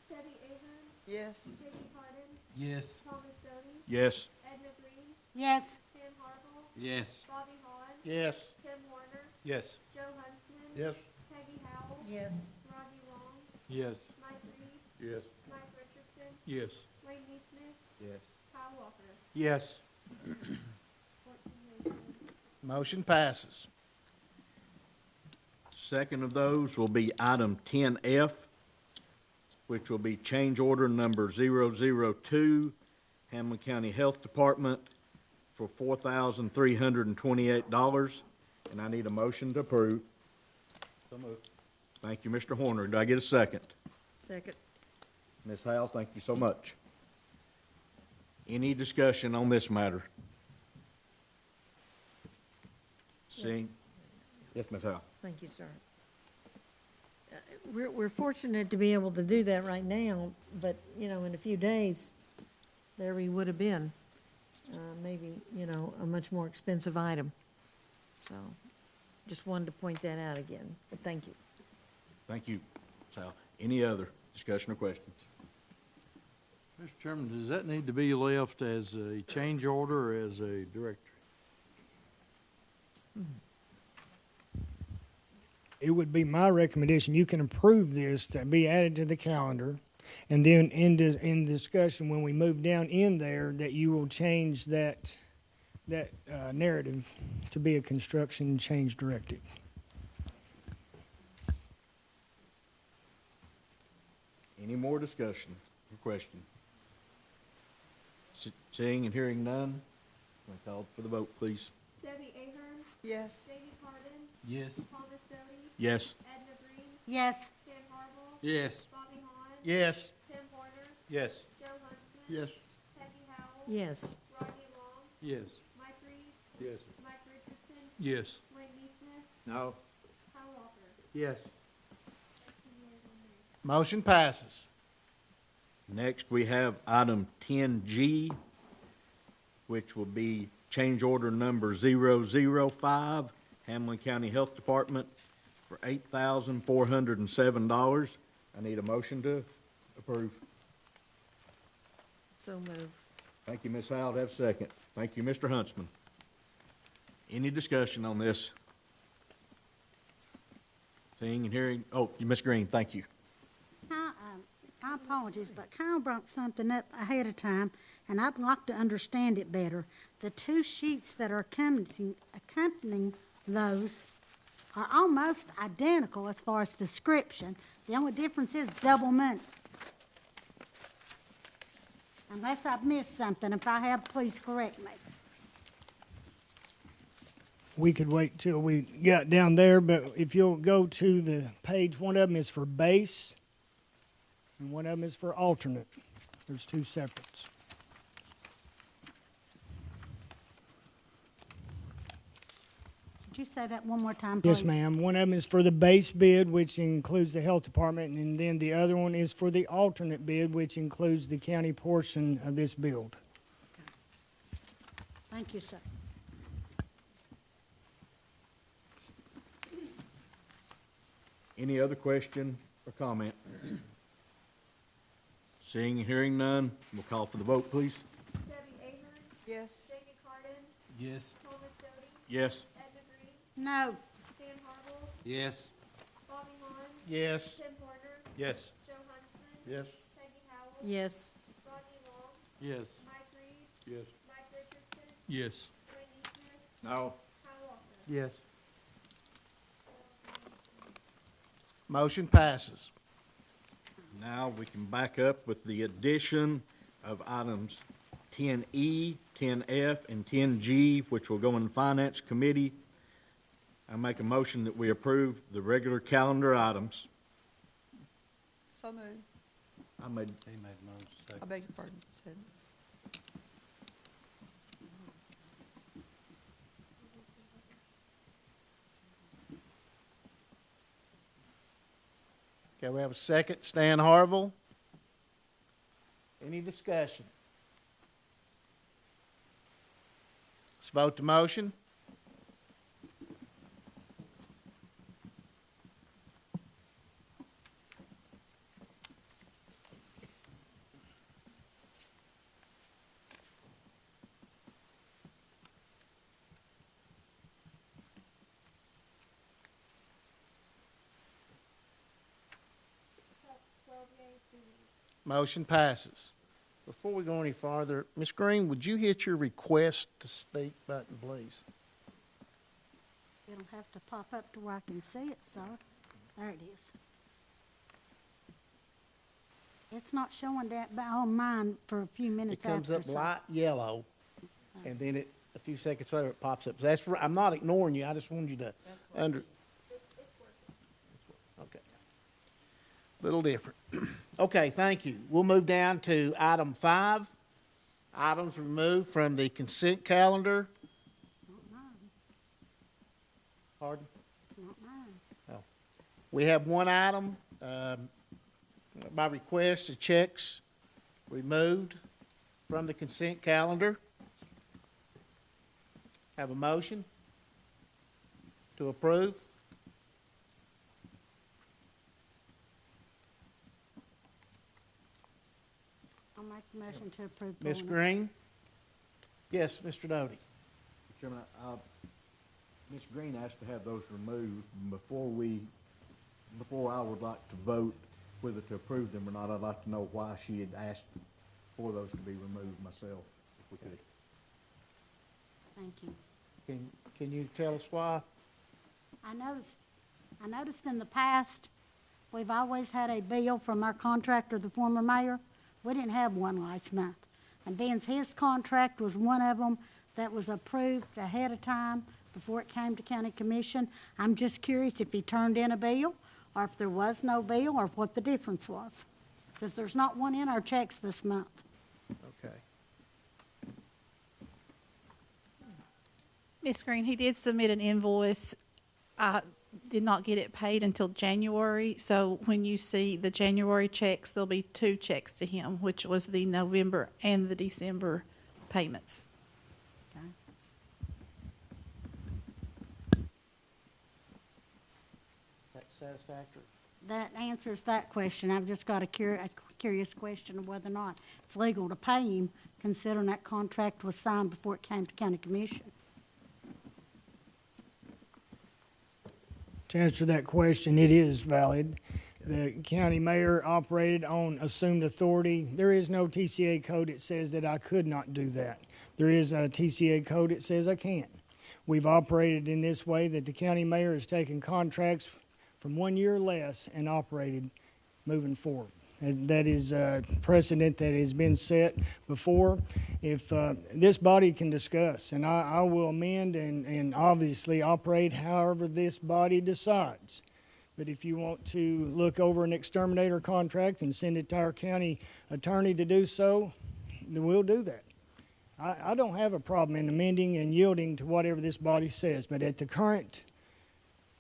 [SPEAKER 13] Debbie Ahern,
[SPEAKER 12] Yes.
[SPEAKER 13] J.D. Harden,
[SPEAKER 16] Yes.
[SPEAKER 13] Thomas Doty,
[SPEAKER 15] Yes.
[SPEAKER 13] Edna Green,
[SPEAKER 5] Yes,
[SPEAKER 13] Stan Harville,
[SPEAKER 16] Yes.
[SPEAKER 13] Bobby Hahn,
[SPEAKER 2] Yes.
[SPEAKER 13] Tim Warner,
[SPEAKER 4] Yes.
[SPEAKER 13] Joe Huntsman,
[SPEAKER 2] Yes.
[SPEAKER 13] Peggy Howell,
[SPEAKER 12] Yes.
[SPEAKER 13] Rodney Long,
[SPEAKER 3] Yes.
[SPEAKER 13] Mike Reed,
[SPEAKER 3] Yes.
[SPEAKER 13] Mike Richardson,
[SPEAKER 4] Yes.
[SPEAKER 13] Wayne Neesmith,
[SPEAKER 3] Yes.
[SPEAKER 13] Kyle Walker.
[SPEAKER 3] Yes.
[SPEAKER 13] 14 yeas.
[SPEAKER 2] Motion passes.
[SPEAKER 15] Second of those will be item 10F, which will be change order number 002, Hamblen County Health Department for $4,328, and I need a motion to approve.
[SPEAKER 3] So moved.
[SPEAKER 15] Thank you, Mr. Horner. Do I get a second?
[SPEAKER 12] Second.
[SPEAKER 15] Ms. Howell, thank you so much. Any discussion on this matter? Seeing? Yes, Ms. Howell.
[SPEAKER 17] Thank you, sir. We're fortunate to be able to do that right now, but, you know, in a few days, there we would have been, maybe, you know, a much more expensive item. So, just wanted to point that out again, but thank you.
[SPEAKER 15] Thank you, Ms. Howell. Any other discussion or questions?
[SPEAKER 3] Mr. Chairman, does that need to be left as a change order or as a directory?
[SPEAKER 14] It would be my recommendation, you can approve this to be added to the calendar, and then in discussion, when we move down in there, that you will change that narrative to be a construction change directive.
[SPEAKER 15] Any more discussion or question? Seeing and hearing none, I call for the vote, please.
[SPEAKER 13] Debbie Ahern,
[SPEAKER 12] Yes.
[SPEAKER 13] J.D. Harden,
[SPEAKER 16] Yes.
[SPEAKER 13] Thomas Doty,
[SPEAKER 15] Yes.
[SPEAKER 13] Edna Green,
[SPEAKER 5] yes,
[SPEAKER 13] Stan Harville,
[SPEAKER 4] Yes.
[SPEAKER 13] Bobby Hahn,
[SPEAKER 2] Yes.
[SPEAKER 13] Tim Horner,
[SPEAKER 3] Yes.
[SPEAKER 13] Joe Huntsman,
[SPEAKER 3] Yes.
[SPEAKER 13] Peggy Howell,
[SPEAKER 17] Yes,
[SPEAKER 13] Rodney Long,
[SPEAKER 3] Yes.
[SPEAKER 13] Mike Reed,
[SPEAKER 3] Yes.
[SPEAKER 13] Mike Richardson,
[SPEAKER 4] Yes.
[SPEAKER 13] Wayne Neesmith,
[SPEAKER 7] No.
[SPEAKER 13] Kyle Walker.
[SPEAKER 3] Yes.
[SPEAKER 13] 18 yeas, 1 nay.
[SPEAKER 2] Motion passes.
[SPEAKER 15] Next, we have item 10G, which will be change order number 005, Hamblen County Health Department for $8,407. I need a motion to approve.
[SPEAKER 17] so move.
[SPEAKER 15] Thank you, Ms. Howell. Have a second. Thank you, Mr. Huntsman. Any discussion on this? Seeing and hearing, Ms. Green, thank you.
[SPEAKER 5] my apologies, but Kyle brought something up ahead of time, and I'd like to understand it better. The two sheets that are accompanying those are almost identical as far as description. The only difference is double money. Unless I've missed something. If I have, please correct me.
[SPEAKER 14] We could wait till we got down there, but if you'll go to the page, one of them is for base, and one of them is for alternate. There's two separates.
[SPEAKER 5] Could you say that one more time, please?
[SPEAKER 14] Yes, ma'am. One of them is for the base bid, which includes the health department, and then the other one is for the alternate bid, which includes the county portion of this build.
[SPEAKER 5] Thank you, sir.
[SPEAKER 15] Any other question or comment? Seeing and hearing none, we'll call for the vote, please.
[SPEAKER 13] Debbie Ahern,
[SPEAKER 17] Yes.
[SPEAKER 13] Jamie Carden,
[SPEAKER 16] Yes.
[SPEAKER 13] Thomas Doty,
[SPEAKER 15] Yes.
[SPEAKER 13] Edna Green,
[SPEAKER 5] No.
[SPEAKER 13] Stan Harble,
[SPEAKER 16] Yes.
[SPEAKER 13] Bobby Hahn,
[SPEAKER 2] Yes.
[SPEAKER 13] Tim Horner,
[SPEAKER 15] Yes.
[SPEAKER 13] Joe Huntsman,
[SPEAKER 15] Yes.
[SPEAKER 13] Peggy Howell,
[SPEAKER 17] Yes.
[SPEAKER 13] Rodney Long,
[SPEAKER 4] Yes.
[SPEAKER 13] Mike Reed,
[SPEAKER 4] Yes.
[SPEAKER 13] Mike Richardson,
[SPEAKER 4] Yes.
[SPEAKER 13] Randy Smith,
[SPEAKER 7] No.
[SPEAKER 13] Kyle Walker.
[SPEAKER 11] Yes.
[SPEAKER 2] Motion passes.
[SPEAKER 15] Now we can back up with the addition of items 10E, 10F, and 10G, which will go in the Finance Committee. I make a motion that we approve the regular calendar items.
[SPEAKER 17] So moved.
[SPEAKER 15] I made,
[SPEAKER 16] He made the motion,
[SPEAKER 17] I
[SPEAKER 16] second.
[SPEAKER 17] beg your pardon. Said.
[SPEAKER 2] Okay, we have a second. Stan Harville. Any discussion? Let's vote the motion.
[SPEAKER 13] That's 12 yeas, 2 nays.
[SPEAKER 2] Motion passes. Before we go any farther, Ms. Green, would you hit your request to speak button, please?
[SPEAKER 5] It'll have to pop up to where I can see it, sir. There it is. It's not showing that on mine for a few
[SPEAKER 2] It
[SPEAKER 5] minutes
[SPEAKER 2] comes
[SPEAKER 5] after,
[SPEAKER 2] up
[SPEAKER 5] sir.
[SPEAKER 2] light yellow, and then a few seconds later, it pops up. So that's, I'm not ignoring you, I just wanted you to under. Okay. Little different. Okay, thank you. We'll move down to item 5. Items removed from the consent calendar.
[SPEAKER 5] Not mine.
[SPEAKER 2] Pardon?
[SPEAKER 5] It's not mine.
[SPEAKER 2] We have one item, by request, the checks removed from the consent calendar. Have a motion to approve.
[SPEAKER 5] I'll make the motion to approve.
[SPEAKER 2] Ms.
[SPEAKER 5] pulling it.
[SPEAKER 2] Green? Yes, Mr. Doty.
[SPEAKER 15] Chairman, Ms. Green asked to have those removed. Before I would like to vote whether to approve them or not, I'd like to know why she had asked for those to be removed myself, if we could.
[SPEAKER 5] Thank you.
[SPEAKER 2] Can you tell us why?
[SPEAKER 5] I noticed in the past, we've always had a bill from our contractor, the former mayor. We didn't have one last month. And Ben's, his contract was one of them that was approved ahead of time before it came to county commission. I'm just curious if he turned in a bill, or if there was no bill, or what the difference was. Because there's not one in our checks this month.
[SPEAKER 2] Okay.
[SPEAKER 18] Ms. Green, he did submit an invoice. I did not get it paid until January, so when you see the January checks, there'll be 2 checks to him, which was the November and the December payments.
[SPEAKER 5] Okay.
[SPEAKER 2] That's satisfactory?
[SPEAKER 5] That answers that question. I've just got a curious question of whether or not it's legal to pay him, considering that contract was signed before it came to county commission.
[SPEAKER 14] To answer that question, it is valid. The county mayor operated on assumed authority. There is no TCA code that says that I could not do that. There is a TCA code that says I can. We've operated in this way that the county mayor has taken contracts from 1 year or less and operated moving forward. And that is a precedent that has been set before. If this body can discuss, and I will amend and obviously operate however this body decides. But if you want to look over an exterminator contract and send it to our county attorney to do so, then we'll do that. I don't have a problem in amending and yielding to whatever this body says, but at the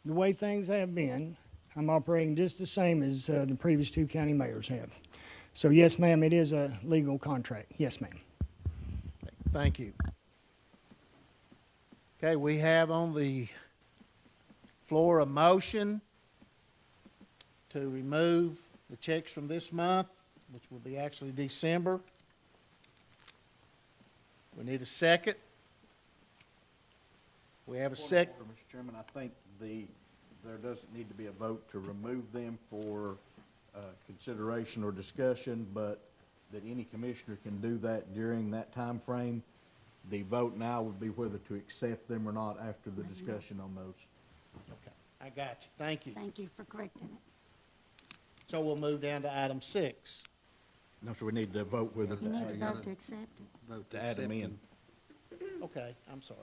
[SPEAKER 14] way things have been, I'm operating just the same as the previous two county mayors have. So yes, ma'am, it is a legal contract. Yes, ma'am.
[SPEAKER 2] Thank you. Okay, we have on the floor a motion to remove the checks from this month, which will be actually December. We need a second. We have a second.
[SPEAKER 15] Mr. Chairman, I think there doesn't need to be a vote to remove them for consideration or discussion, but that any commissioner can do that during that time frame. The vote now would be whether to accept them or not after the discussion on those.
[SPEAKER 2] Okay, I got you. Thank you.
[SPEAKER 5] Thank you for correcting it.
[SPEAKER 2] So we'll move down to item 6.
[SPEAKER 15] No, so we need to vote whether
[SPEAKER 5] You need to
[SPEAKER 15] to
[SPEAKER 5] vote to accept it.
[SPEAKER 3] Vote
[SPEAKER 15] to add them in.
[SPEAKER 2] Okay, I'm sorry.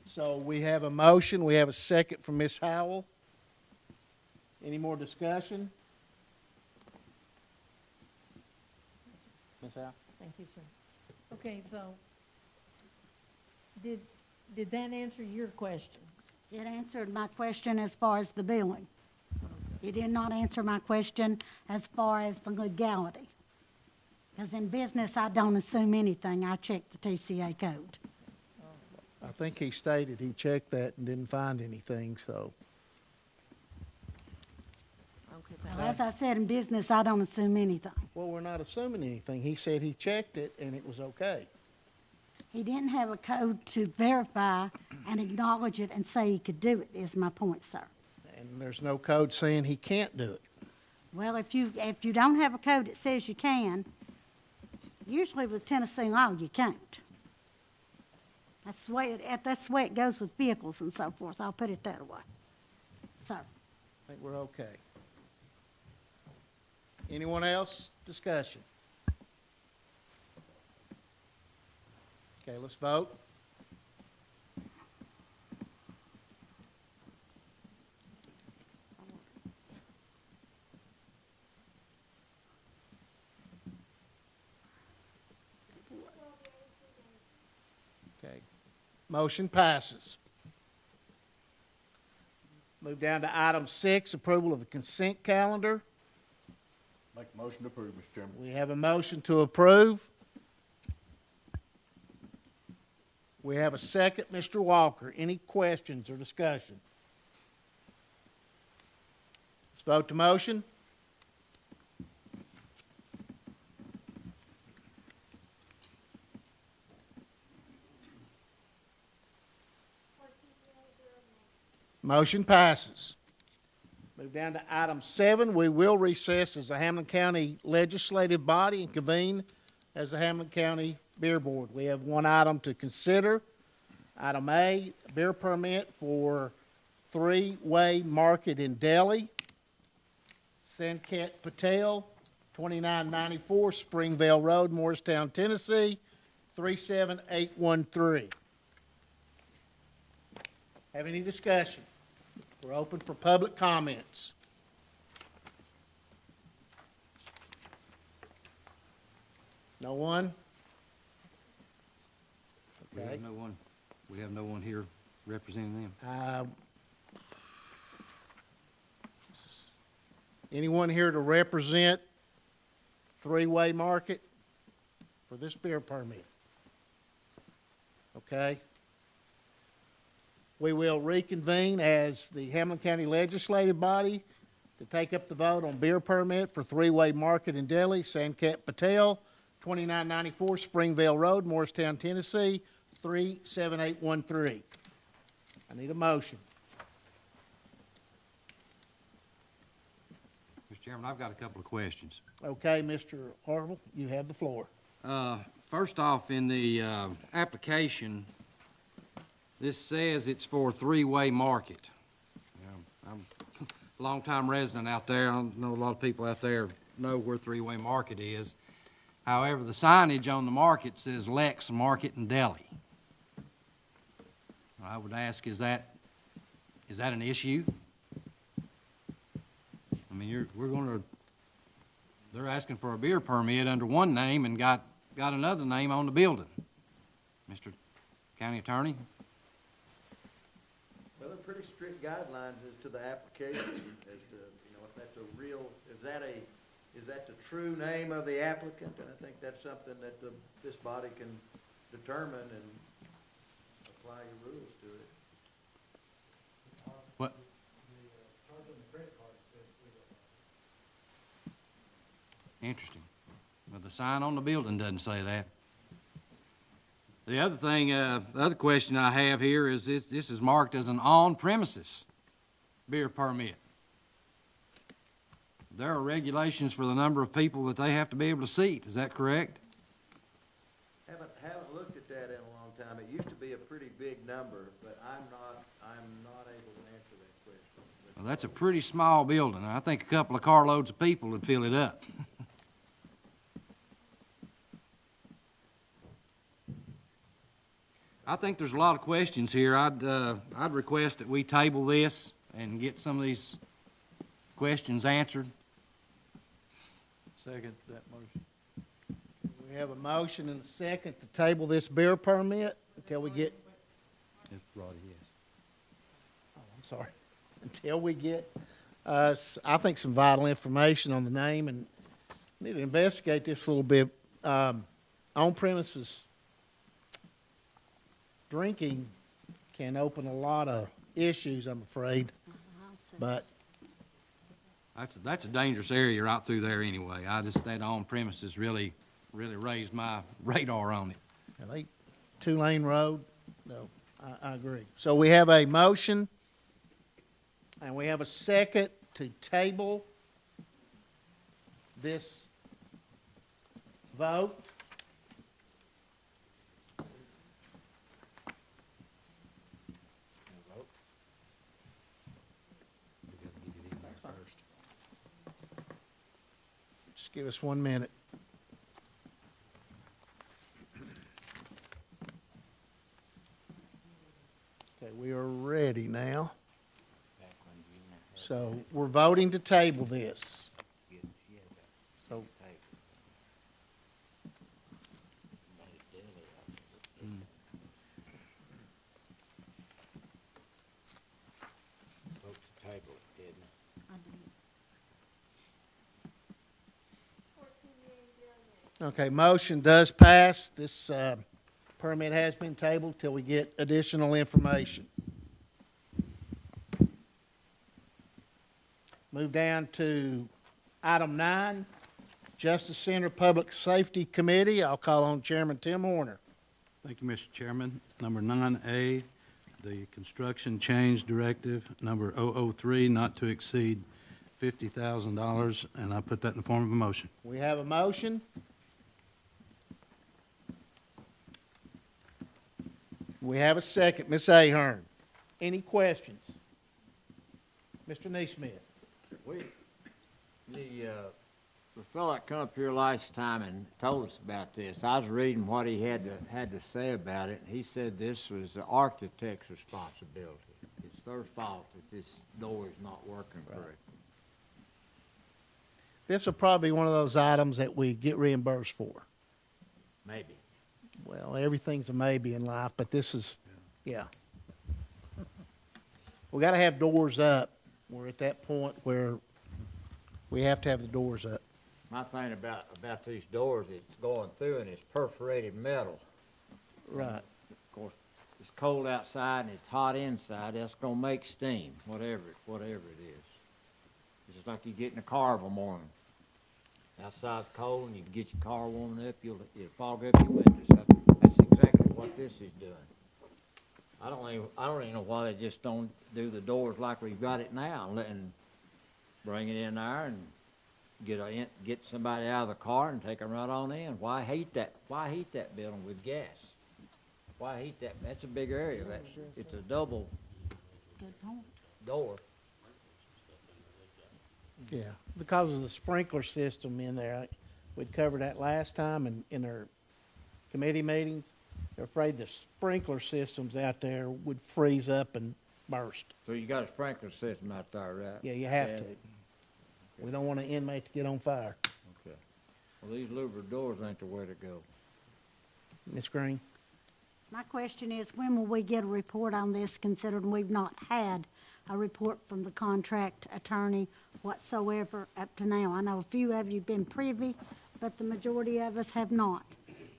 [SPEAKER 2] So we have a motion, we have a second from Ms. Howell. Any more discussion? Ms. Howell?
[SPEAKER 17] Thank you, sir. Okay, so, did that answer your question?
[SPEAKER 5] It answered my question as far as the billing. It did not answer my question as far as the legality. Because in business, I don't assume anything. I check the TCA code.
[SPEAKER 2] I think he stated he checked that and didn't find anything, so.
[SPEAKER 17] Okay,
[SPEAKER 5] Well, as I said, in business, I don't assume anything.
[SPEAKER 2] Well, we're not assuming anything. He said he checked it and it was okay.
[SPEAKER 5] He didn't have a code to verify and acknowledge it and say he could do it, is my point, sir.
[SPEAKER 2] And there's no code saying he can't do it.
[SPEAKER 5] Well, if you don't have a code that says you can, usually with Tennessee law, you can't. That's the way it goes with vehicles and so forth. I'll put it that way. So,
[SPEAKER 2] I think we're okay. Anyone else? Discussion. Okay, let's vote. Okay. Motion passes. Move down to item 6, approval of the consent calendar.
[SPEAKER 15] Make a motion to approve, Mr. Chairman.
[SPEAKER 2] We have a motion to approve. We have a second, Mr. Walker. Any questions or discussion? Let's vote to motion. Motion passes. Move down to item 7. We will recess as a Hamblen County Legislative Body and convene as the Hamblen County Beer Board. We have one item to consider. Item A, beer permit for Three-Way Market in Delhi. Sanket Patel, 2994 Springvale Road, Morristown, Tennessee, 37813. Have any discussion? We're open for public comments. No one?
[SPEAKER 19] We
[SPEAKER 2] Okay.
[SPEAKER 19] have no one here representing them.
[SPEAKER 2] Anyone here to represent Three-Way Market for this beer permit? Okay. We will reconvene as the Hamblen County Legislative Body to take up the vote on beer permit for Three-Way Market in Delhi, Sanket Patel, 2994 Springvale Road, Morristown, Tennessee, 37813. I need a motion.
[SPEAKER 19] Mr. Chairman, I've got a couple of questions.
[SPEAKER 2] Okay, Mr. Harville, you have the floor.
[SPEAKER 19] First off, in the application, this says it's for Three-Way Market. I'm a longtime resident out there. I know a lot of people out there know where Three-Way Market is. However, the signage on the market says Lex Market in Delhi. I would ask, is that an issue? I mean, we're going to They're asking for a beer permit under one name and got another name on the building. Mr. County Attorney?
[SPEAKER 3] Well, they're pretty strict guidelines as to the application, as to, if that's a real, is that the true name of the applicant? And I think that's something that this body can determine and apply your rules to it.
[SPEAKER 19] What? Interesting. Well, the sign on the building doesn't say that. The other thing, the other question I have here is this is marked as an on-premises beer permit. There are regulations for the number of people that they have to be able to seat. Is that correct?
[SPEAKER 3] Haven't looked at that in a long time. It used to be a pretty big number, but I'm not able to answer that question.
[SPEAKER 19] Well, that's a pretty small building. I think a couple of carloads of people would fill it up. I think there's a lot of questions here. I'd request that we table this and get some of these questions answered.
[SPEAKER 4] Second that motion.
[SPEAKER 2] We have a motion and a second to table this beer permit until we get,
[SPEAKER 4] If Roddy, yes.
[SPEAKER 2] oh, I'm sorry, until we get, I think some vital information on the name, and need to investigate this a little bit. On premises drinking can open a lot of issues, I'm afraid, but
[SPEAKER 19] That's a dangerous area right through there anyway. That on premises really raised my radar on it.
[SPEAKER 2] Two-lane road, no, I agree. So we have a motion, and we have a second to table this vote. Just give us 1 minute. Okay, we are ready now. So we're voting to table this. So okay, motion does pass. This permit has been tabled till we get additional information. Move down to item 9, Justice Center Public Safety Committee. I'll call on Chairman Tim Horner.
[SPEAKER 4] Thank you, Mr. Chairman. Number 9A, the construction change directive, number 003, not to exceed $50,000, and I put that in the form of a motion.
[SPEAKER 2] We have a motion. We have a second. Ms. Ahern, any questions? Mr. Neesmith.
[SPEAKER 7] The fellow that come up here last time and told us about this, I was reading what he had to say about it. He said this was the architect's responsibility. It's their fault that this door is not working correctly.
[SPEAKER 2] This will probably be one of those items that we get reimbursed for.
[SPEAKER 7] Maybe.
[SPEAKER 2] Well, everything's a maybe in life, but this is, yeah. We got to have doors up. We're at that point where we have to have the doors up.
[SPEAKER 7] My thing about these doors, it's going through and it's perforated metal.
[SPEAKER 2] Right.
[SPEAKER 7] Of course, it's cold outside and it's hot inside. That's gonna make steam, whatever it is. It's just like you get in a car of a morning. Outside's cold and you get your car warming up, it'll fog up your windows. That's exactly what this is doing. I don't even know why they just don't do the doors like we've got it now, and bring it in there and get somebody out of the car and take them right on in. Why heat that building with gas? Why heat that? That's a big area. It's a double door.
[SPEAKER 2] Yeah, because of the sprinkler system in there. We'd covered that last time in our committee meetings. They're afraid the sprinkler systems out there would freeze up and burst.
[SPEAKER 7] So you got a sprinkler system out there, right?
[SPEAKER 2] Yeah, you have to. We don't want an inmate to get on fire.
[SPEAKER 7] Okay. Well, these louver doors ain't the way to go.
[SPEAKER 2] Ms. Green?
[SPEAKER 5] My question is, when will we get a report on this, considering we've not had a report from the contract attorney whatsoever up to now? I know a few of you have been privy, but the majority of us have not.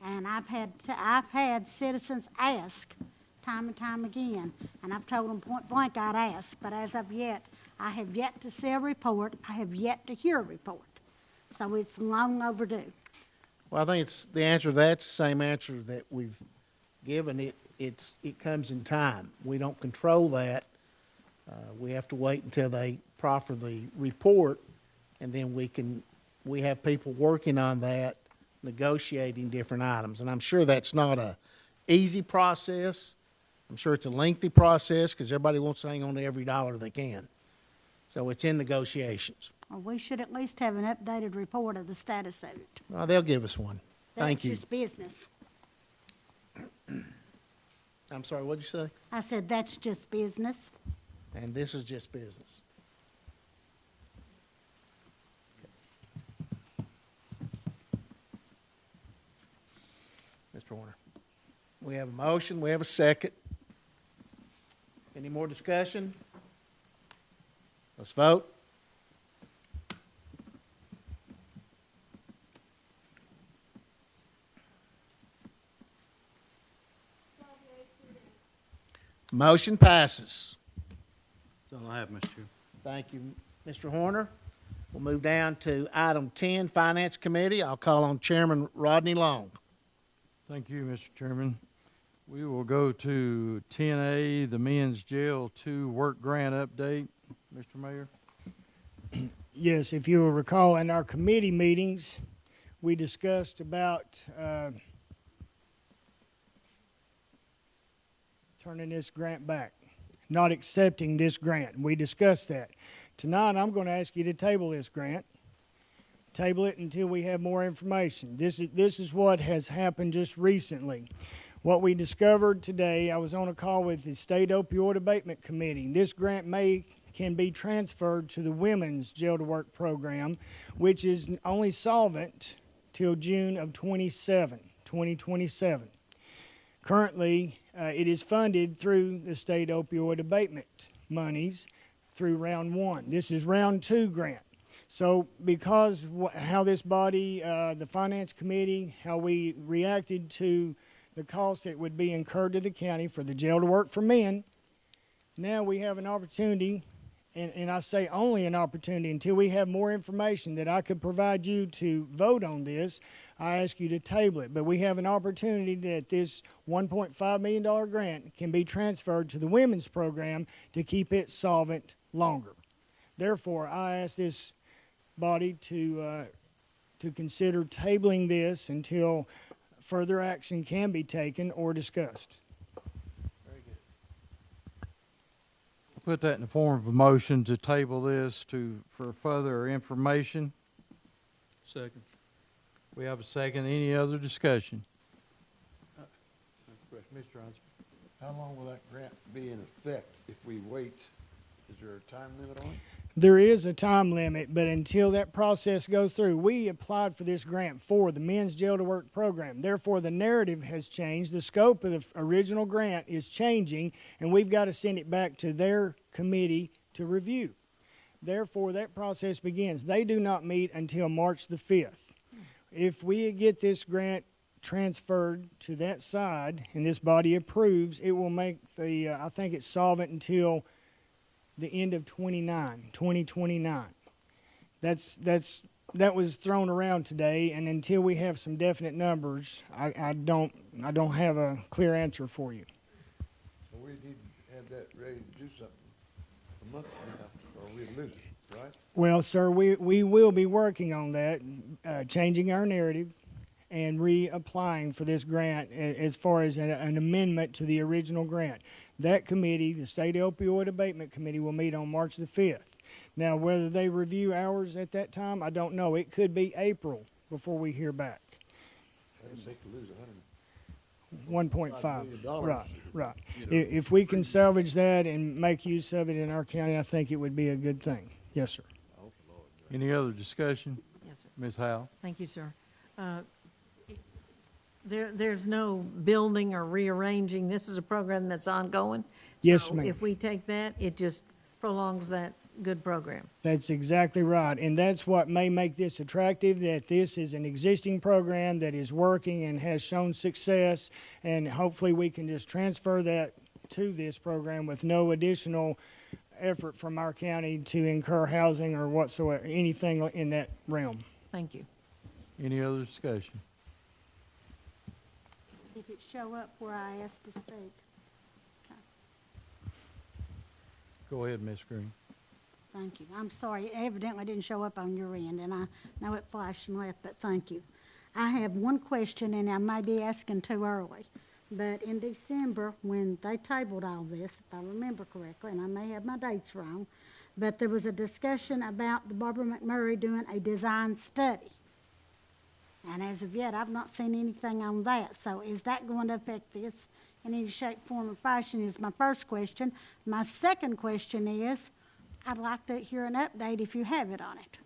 [SPEAKER 5] And I've had citizens ask time and time again, and I've told them point blank I'd ask, but as of yet, I have yet to see a report. I have yet to hear a report. So it's long overdue.
[SPEAKER 2] Well, I think it's, the answer to that's the same answer that we've given. It comes in time. We don't control that. We have to wait until they proffer the report, and then we have people working on that, negotiating different items. And I'm sure that's not a easy process. I'm sure it's a lengthy process because everybody wants to hang on to every dollar they can. So it's in negotiations.
[SPEAKER 5] Well, we should at least have an updated report of the status of it.
[SPEAKER 2] Well, they'll give us one. Thank you.
[SPEAKER 5] That's just business.
[SPEAKER 2] I'm sorry, what'd you say?
[SPEAKER 5] I said, that's just business.
[SPEAKER 2] And this is just business. Mr. Warner, we have a motion, we have a second. Any more discussion? Let's vote. Motion passes.
[SPEAKER 4] That's all I have, Mr. Chair.
[SPEAKER 2] Thank you, Mr. Horner. We'll move down to item 10, Finance Committee. I'll call on Chairman Rodney Long.
[SPEAKER 20] Thank you, Mr. Chairman. We will go to 10A, the Men's Jail 2 Work Grant Update. Mr. Mayor?
[SPEAKER 14] Yes, if you will recall, in our committee meetings, we discussed about turning this grant back, not accepting this grant. We discussed that. Tonight, I'm going to ask you to table this grant. Table it until we have more information. This is what has happened just recently. What we discovered today, I was on a call with the State Opioid Abatement Committee. This grant can be transferred to the Women's Jail to Work program, which is only solvent till June of 2027. Currently, it is funded through the State Opioid Abatement monies through round 1. This is round 2 grant. So because how this body, the Finance Committee, how we reacted to the cost that would be incurred to the county for the Jail to Work for Men, now we have an opportunity, and I say only an opportunity until we have more information that I could provide you to vote on this. I ask you to table it. But we have an opportunity that this $1.5 million grant can be transferred to the women's program to keep it solvent longer. Therefore, I ask this body to consider tabling this until further action can be taken or discussed.
[SPEAKER 20] Very good. I'll put that in the form of a motion to table this for further information.
[SPEAKER 4] Second.
[SPEAKER 20] We have a second. Any other discussion?
[SPEAKER 3] Mr. Huntsman, how long will that grant be in effect if we wait? Is there a time limit on it?
[SPEAKER 14] There is a time limit, but until that process goes through, we applied for this grant for the Men's Jail to Work program. Therefore, the narrative has changed. The scope of the original grant is changing, and we've got to send it back to their committee to review. Therefore, that process begins. They do not meet until March the 5th. If we get this grant transferred to that side and this body approves, it will make the, I think it's solvent until the end of 2029. That was thrown around today, and until we have some definite numbers, I don't have a clear answer for you.
[SPEAKER 3] So we need to have that ready to do something a month from now, or we'll lose it, right?
[SPEAKER 14] Well, sir, we will be working on that, changing our narrative and reapplying for this grant as far as an amendment to the original grant. That committee, the State Opioid Abatement Committee, will meet on March the 5th. Now, whether they review ours at that time, I don't know. It could be April before we hear back.
[SPEAKER 3] They could lose
[SPEAKER 14] 1.5. Right. If we can salvage that and make use of it in our county, I think it would be a good thing. Yes, sir.
[SPEAKER 20] Any other discussion?
[SPEAKER 17] Yes, sir.
[SPEAKER 20] Ms. Howe?
[SPEAKER 17] Thank you, sir. There's no building or rearranging. This is a program that's ongoing.
[SPEAKER 14] Yes,
[SPEAKER 17] So
[SPEAKER 14] ma'am.
[SPEAKER 17] if we take that, it just prolongs that good program.
[SPEAKER 14] That's exactly right. And that's what may make this attractive, that this is an existing program that is working and has shown success. And hopefully we can just transfer that to this program with no additional effort from our county to incur housing or whatsoever, anything in that realm.
[SPEAKER 17] Thank you.
[SPEAKER 20] Any other discussion?
[SPEAKER 5] If it show up where I asked to speak.
[SPEAKER 20] Go ahead, Ms. Green.
[SPEAKER 5] Thank you. I'm sorry, it evidently didn't show up on your end, and I know it flashed and left, but thank you. I have one question, and I may be asking too early, but in December, when they tabled all this, if I remember correctly, and I may have my dates wrong, but there was a discussion about the Barbara McMurray doing a design study. And as of yet, I've not seen anything on that. So is that going to affect this in any shape, form, or fashion is my first question. My second question is, I'd like to hear an update if you have it on it.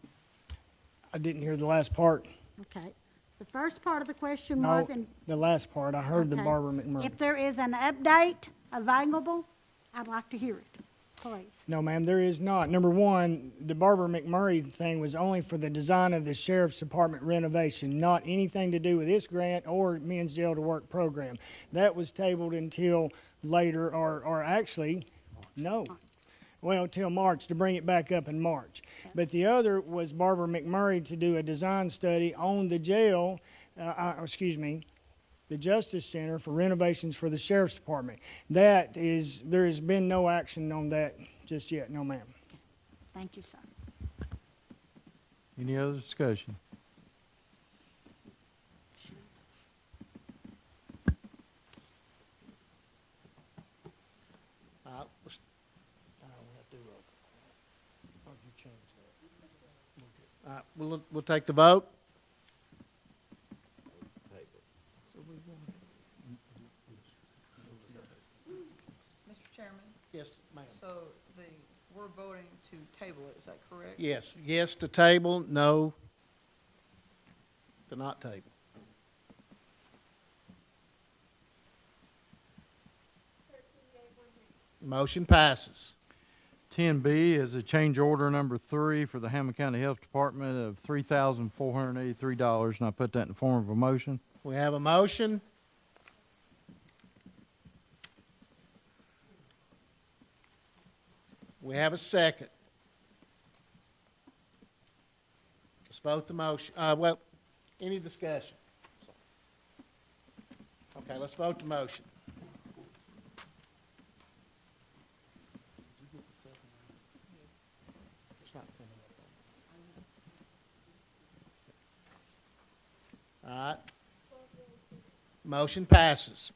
[SPEAKER 14] I didn't hear the last part.
[SPEAKER 5] Okay. The first part of the question
[SPEAKER 14] No,
[SPEAKER 5] was,
[SPEAKER 14] the last part. I heard the
[SPEAKER 5] Okay.
[SPEAKER 14] Barbara McMurray.
[SPEAKER 5] if there is an update available, I'd like to hear it, please.
[SPEAKER 14] No, ma'am, there is not. Number one, the Barbara McMurray thing was only for the design of the Sheriff's Department renovation, not anything to do with this grant or Men's Jail to Work program. That was tabled until later, or actually, no. Well, till March, to bring it back up in March. But the other was Barbara McMurray to do a design study on the jail, the Justice Center for renovations for the Sheriff's Department. There has been no action on that just yet, no ma'am.
[SPEAKER 5] Thank you, sir.
[SPEAKER 20] Any other discussion?
[SPEAKER 2] We'll take the vote.
[SPEAKER 21] Mr. Chairman?
[SPEAKER 2] Yes, ma'am.
[SPEAKER 21] So we're voting to table it, is that correct?
[SPEAKER 2] Yes, yes to table, no to not table. Motion passes.
[SPEAKER 20] 10B is a change order number 3 for the Hamblen County Health Department of $3,483, and I put that in the form of a motion.
[SPEAKER 2] We have a motion. We have a second. Let's vote the motion. Well, any discussion? Okay, let's vote the motion. All right. Motion passes.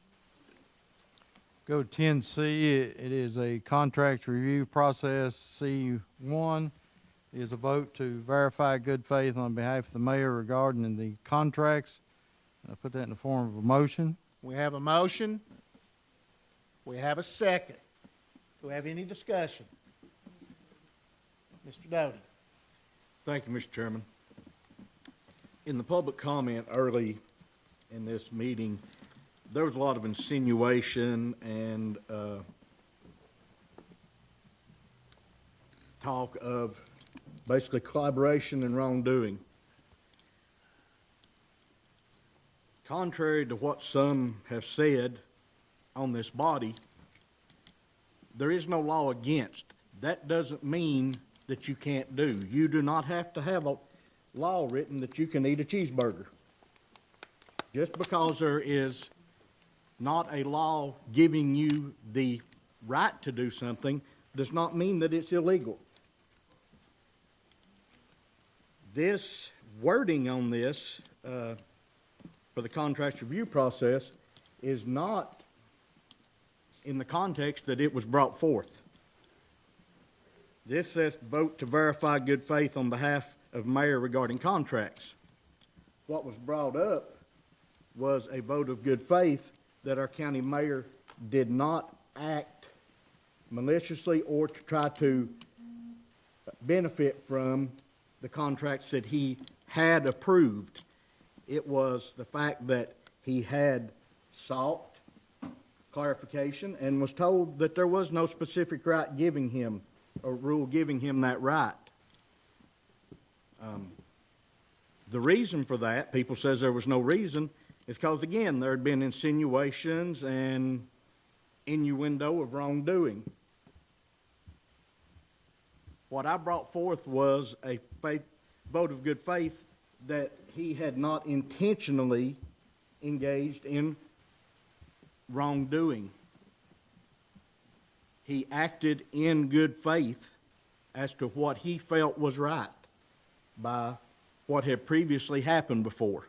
[SPEAKER 20] Go to 10C. It is a contract review process. C1 is a vote to verify good faith on behalf of the mayor regarding the contracts. I put that in the form of a motion.
[SPEAKER 2] We have a motion. We have a second. Do we have any discussion? Mr. Doty.
[SPEAKER 15] Thank you, Mr. Chairman. In the public comment early in this meeting, there was a lot of insinuation and talk of basically collaboration and wrongdoing. Contrary to what some have said on this body, there is no law against. That doesn't mean that you can't do. You do not have to have a law written that you can eat a cheeseburger. Just because there is not a law giving you the right to do something does not mean that it's illegal. This wording on this for the contract review process is not in the context that it was brought forth. This says vote to verify good faith on behalf of mayor regarding contracts. What was brought up was a vote of good faith that our county mayor did not act maliciously or to try to benefit from the contracts that he had approved. It was the fact that he had sought clarification and was told that there was no specific right giving him, or rule giving him that right. The reason for that, people says there was no reason, is because, again, there had been insinuations and innuendo of wrongdoing. What I brought forth was a vote of good faith that he had not intentionally engaged in wrongdoing. He acted in good faith as to what he felt was right by what had previously happened before.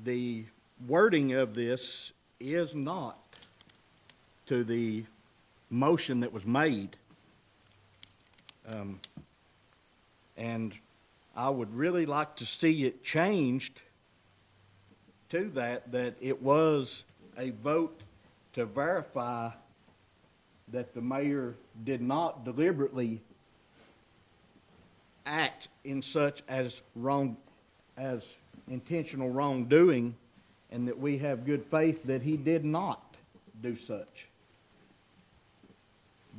[SPEAKER 15] The wording of this is not to the motion that was made. And I would really like to see it changed to that it was a vote to verify that the mayor did not deliberately act in such as intentional wrongdoing, and that we have good faith that he did not do such.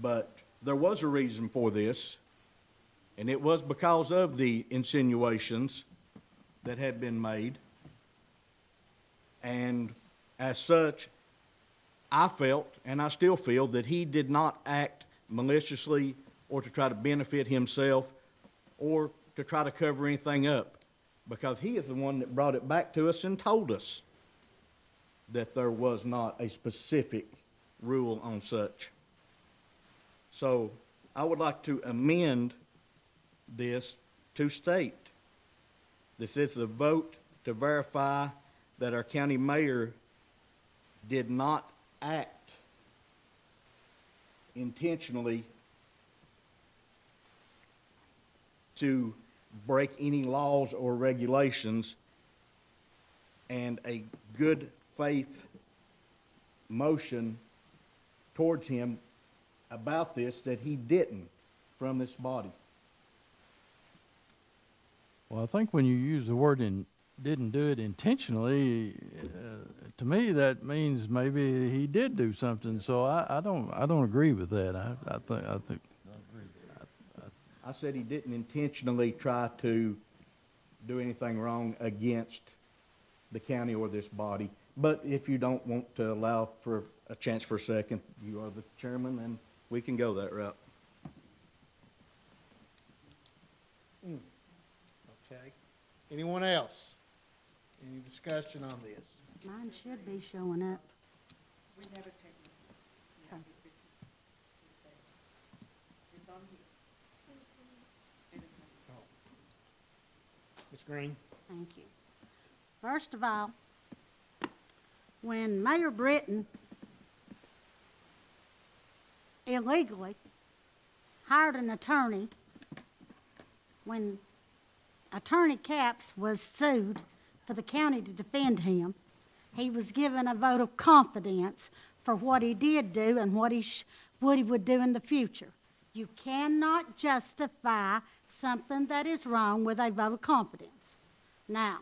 [SPEAKER 15] But there was a reason for this, and it was because of the insinuations that had been made. And as such, I felt, and I still feel, that he did not act maliciously or to try to benefit himself or to try to cover anything up, because he is the one that brought it back to us and told us that there was not a specific rule on such. So I would like to amend this to state this is a vote to verify that our county mayor did not act intentionally to break any laws or regulations, and a good faith motion towards him about this that he didn't from this body.
[SPEAKER 20] Well, I think when you use the word didn't do it intentionally, to me that means maybe he did do something. So I don't agree with that. I think.
[SPEAKER 15] I said he didn't intentionally try to do anything wrong against the county or this body. But if you don't want to allow for a chance for a second, you are the chairman, and we can go that route.
[SPEAKER 2] Okay. Anyone else? Any discussion on this?
[SPEAKER 5] Mine should be showing up.
[SPEAKER 21] We have a technical.
[SPEAKER 5] Okay.
[SPEAKER 21] It's on here.
[SPEAKER 2] Ms. Green?
[SPEAKER 5] Thank you. First of all, when Mayor Britton illegally hired an attorney, when Attorney Capps was sued for the county to defend him, he was given a vote of confidence for what he did do and what he would do in the future. You cannot justify something that is wrong with a vote of confidence. Now,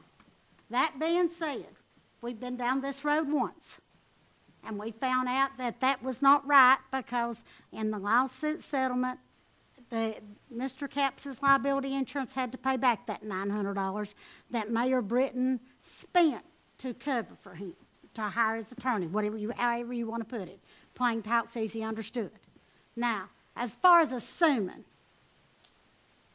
[SPEAKER 5] that being said, we've been down this road once, and we found out that that was not right, because in the lawsuit settlement, Mr. Capps' liability insurance had to pay back that $900 that Mayor Britton spent to cover for him, to hire his attorney, however you want to put it. Plain talk's easy understood. Now, as far as assuming,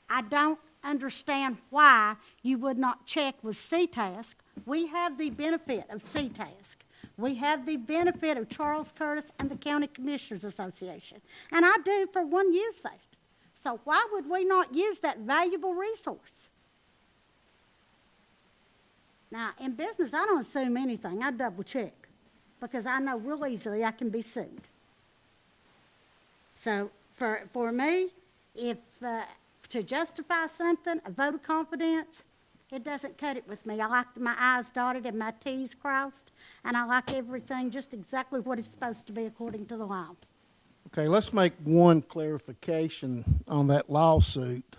[SPEAKER 5] I don't understand why you would not check with CTASC. We have the benefit of CTASC. We have the benefit of Charles Curtis and the County Commissioners Association. And I do, for one, use that. So why would we not use that valuable resource? Now, in business, I don't assume anything. I double check, because I know real easily I can be sued. So for me, if to justify something, a vote of confidence, it doesn't cut it with me. I like my I's dotted and my T's crossed, and I like everything just exactly what it's supposed to be according to the law.
[SPEAKER 2] Okay, let's make one clarification on that lawsuit.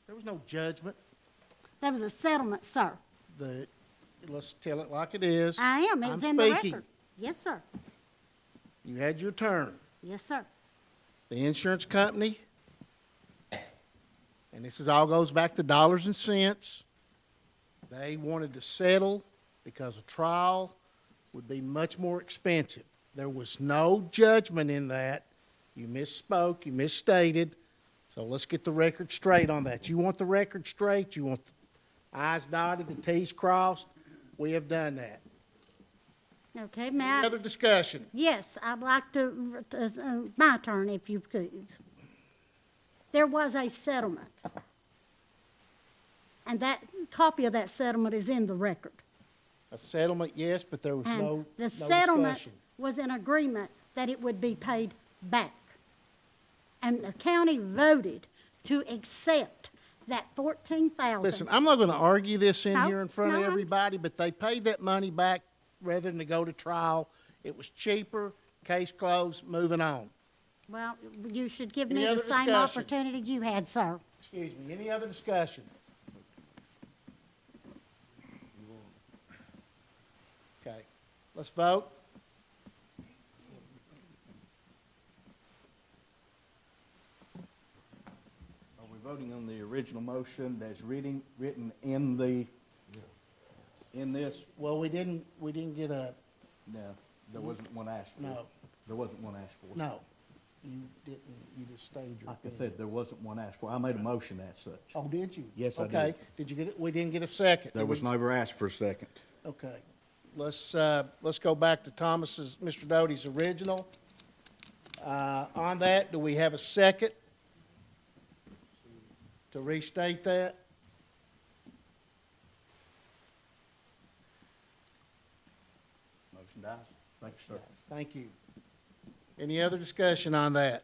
[SPEAKER 2] There was no judgment
[SPEAKER 5] That was a settlement, sir.
[SPEAKER 2] Let's tell it like it is.
[SPEAKER 5] I am.
[SPEAKER 2] I'm
[SPEAKER 5] It's in the
[SPEAKER 2] speaking.
[SPEAKER 5] record. Yes, sir.
[SPEAKER 2] You had your turn.
[SPEAKER 5] Yes, sir.
[SPEAKER 2] The insurance company, and all goes back to dollars and cents, they wanted to settle because a trial would be much more expensive. There was no judgment in that. You misspoke, you misstated, so let's get the record straight on that. You want the record straight, you want the I's dotted, the T's crossed, we have done that.
[SPEAKER 5] Okay,
[SPEAKER 2] Any
[SPEAKER 5] Matt.
[SPEAKER 2] other discussion?
[SPEAKER 5] Yes, I'd like to, my turn, if you could. There was a settlement. And that copy of that settlement is in the record.
[SPEAKER 2] A settlement, yes, but there was
[SPEAKER 5] And
[SPEAKER 2] no
[SPEAKER 5] the
[SPEAKER 2] discussion.
[SPEAKER 5] settlement was an agreement that it would be paid back. And the county voted to accept that $14,000.
[SPEAKER 2] Listen, I'm not going to argue this in
[SPEAKER 5] No,
[SPEAKER 2] here in front of
[SPEAKER 5] no, I'm-
[SPEAKER 2] everybody, but they paid that money back rather than to go to trial. It was cheaper, case closed, moving on.
[SPEAKER 5] Well, you should give
[SPEAKER 2] Any
[SPEAKER 5] me the
[SPEAKER 2] other
[SPEAKER 5] same
[SPEAKER 2] discussion?
[SPEAKER 5] opportunity you had, sir.
[SPEAKER 2] Excuse me, any other discussion? Okay, let's vote.
[SPEAKER 15] Are we voting on the original motion that's written in this?
[SPEAKER 2] Well, we didn't get a,
[SPEAKER 15] No, there wasn't one asked for.
[SPEAKER 2] no,
[SPEAKER 15] There wasn't one asked for.
[SPEAKER 2] no. You didn't, you just stated your
[SPEAKER 15] Like I
[SPEAKER 2] opinion.
[SPEAKER 15] said, there wasn't one asked for. I made a motion as such.
[SPEAKER 2] Oh, did you?
[SPEAKER 15] Yes, I did.
[SPEAKER 2] Okay, did you get it? We didn't get a second.
[SPEAKER 15] There
[SPEAKER 2] did
[SPEAKER 15] was
[SPEAKER 2] we?
[SPEAKER 15] never asked for a second.
[SPEAKER 2] Okay, let's go back to Mr. Doty's original. On that, do we have a second to restate that?
[SPEAKER 15] Motion dies. Thank you, sir.
[SPEAKER 2] Thank you. Any other discussion on that?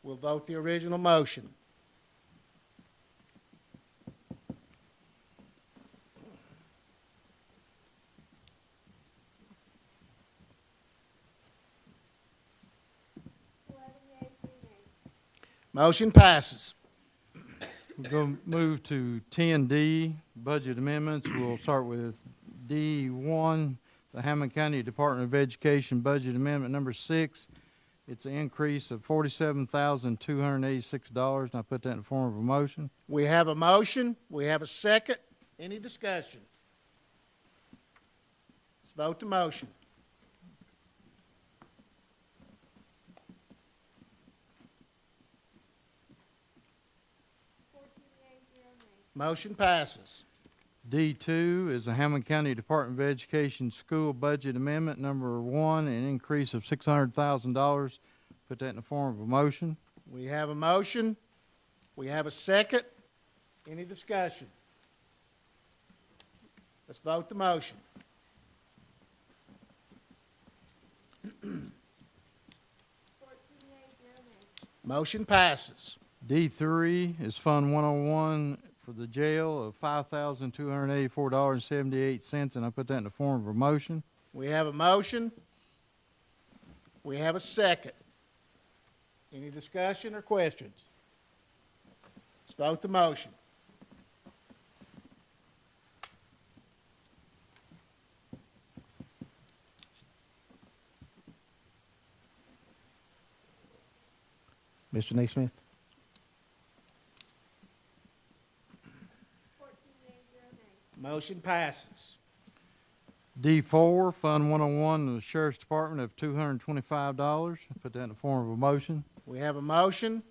[SPEAKER 2] We'll vote the original motion. Motion passes.
[SPEAKER 20] We're going to move to 10D, budget amendments. We'll start with D1, the Hamblen County Department of Education budget amendment number 6. It's an increase of $47,286, and I put that in the form of a motion.
[SPEAKER 2] We have a motion. We have a second. Any discussion? Let's vote the motion. Motion passes.
[SPEAKER 20] D2 is the Hamblen County Department of Education school budget amendment number 1, an increase of $600,000. Put that in the form of a motion.
[SPEAKER 2] We have a motion. We have a second. Any discussion? Let's vote the motion. Motion passes.
[SPEAKER 20] D3 is Fund 101 for the jail of $5,284.78, and I put that in the form of a motion.
[SPEAKER 2] We have a motion. We have a second. Any discussion or questions? Let's vote the motion. Mr. Naismith? Motion passes.
[SPEAKER 20] D4, Fund 101, the Sheriff's Department of $225. Put that in the form of a motion.
[SPEAKER 2] We have a motion.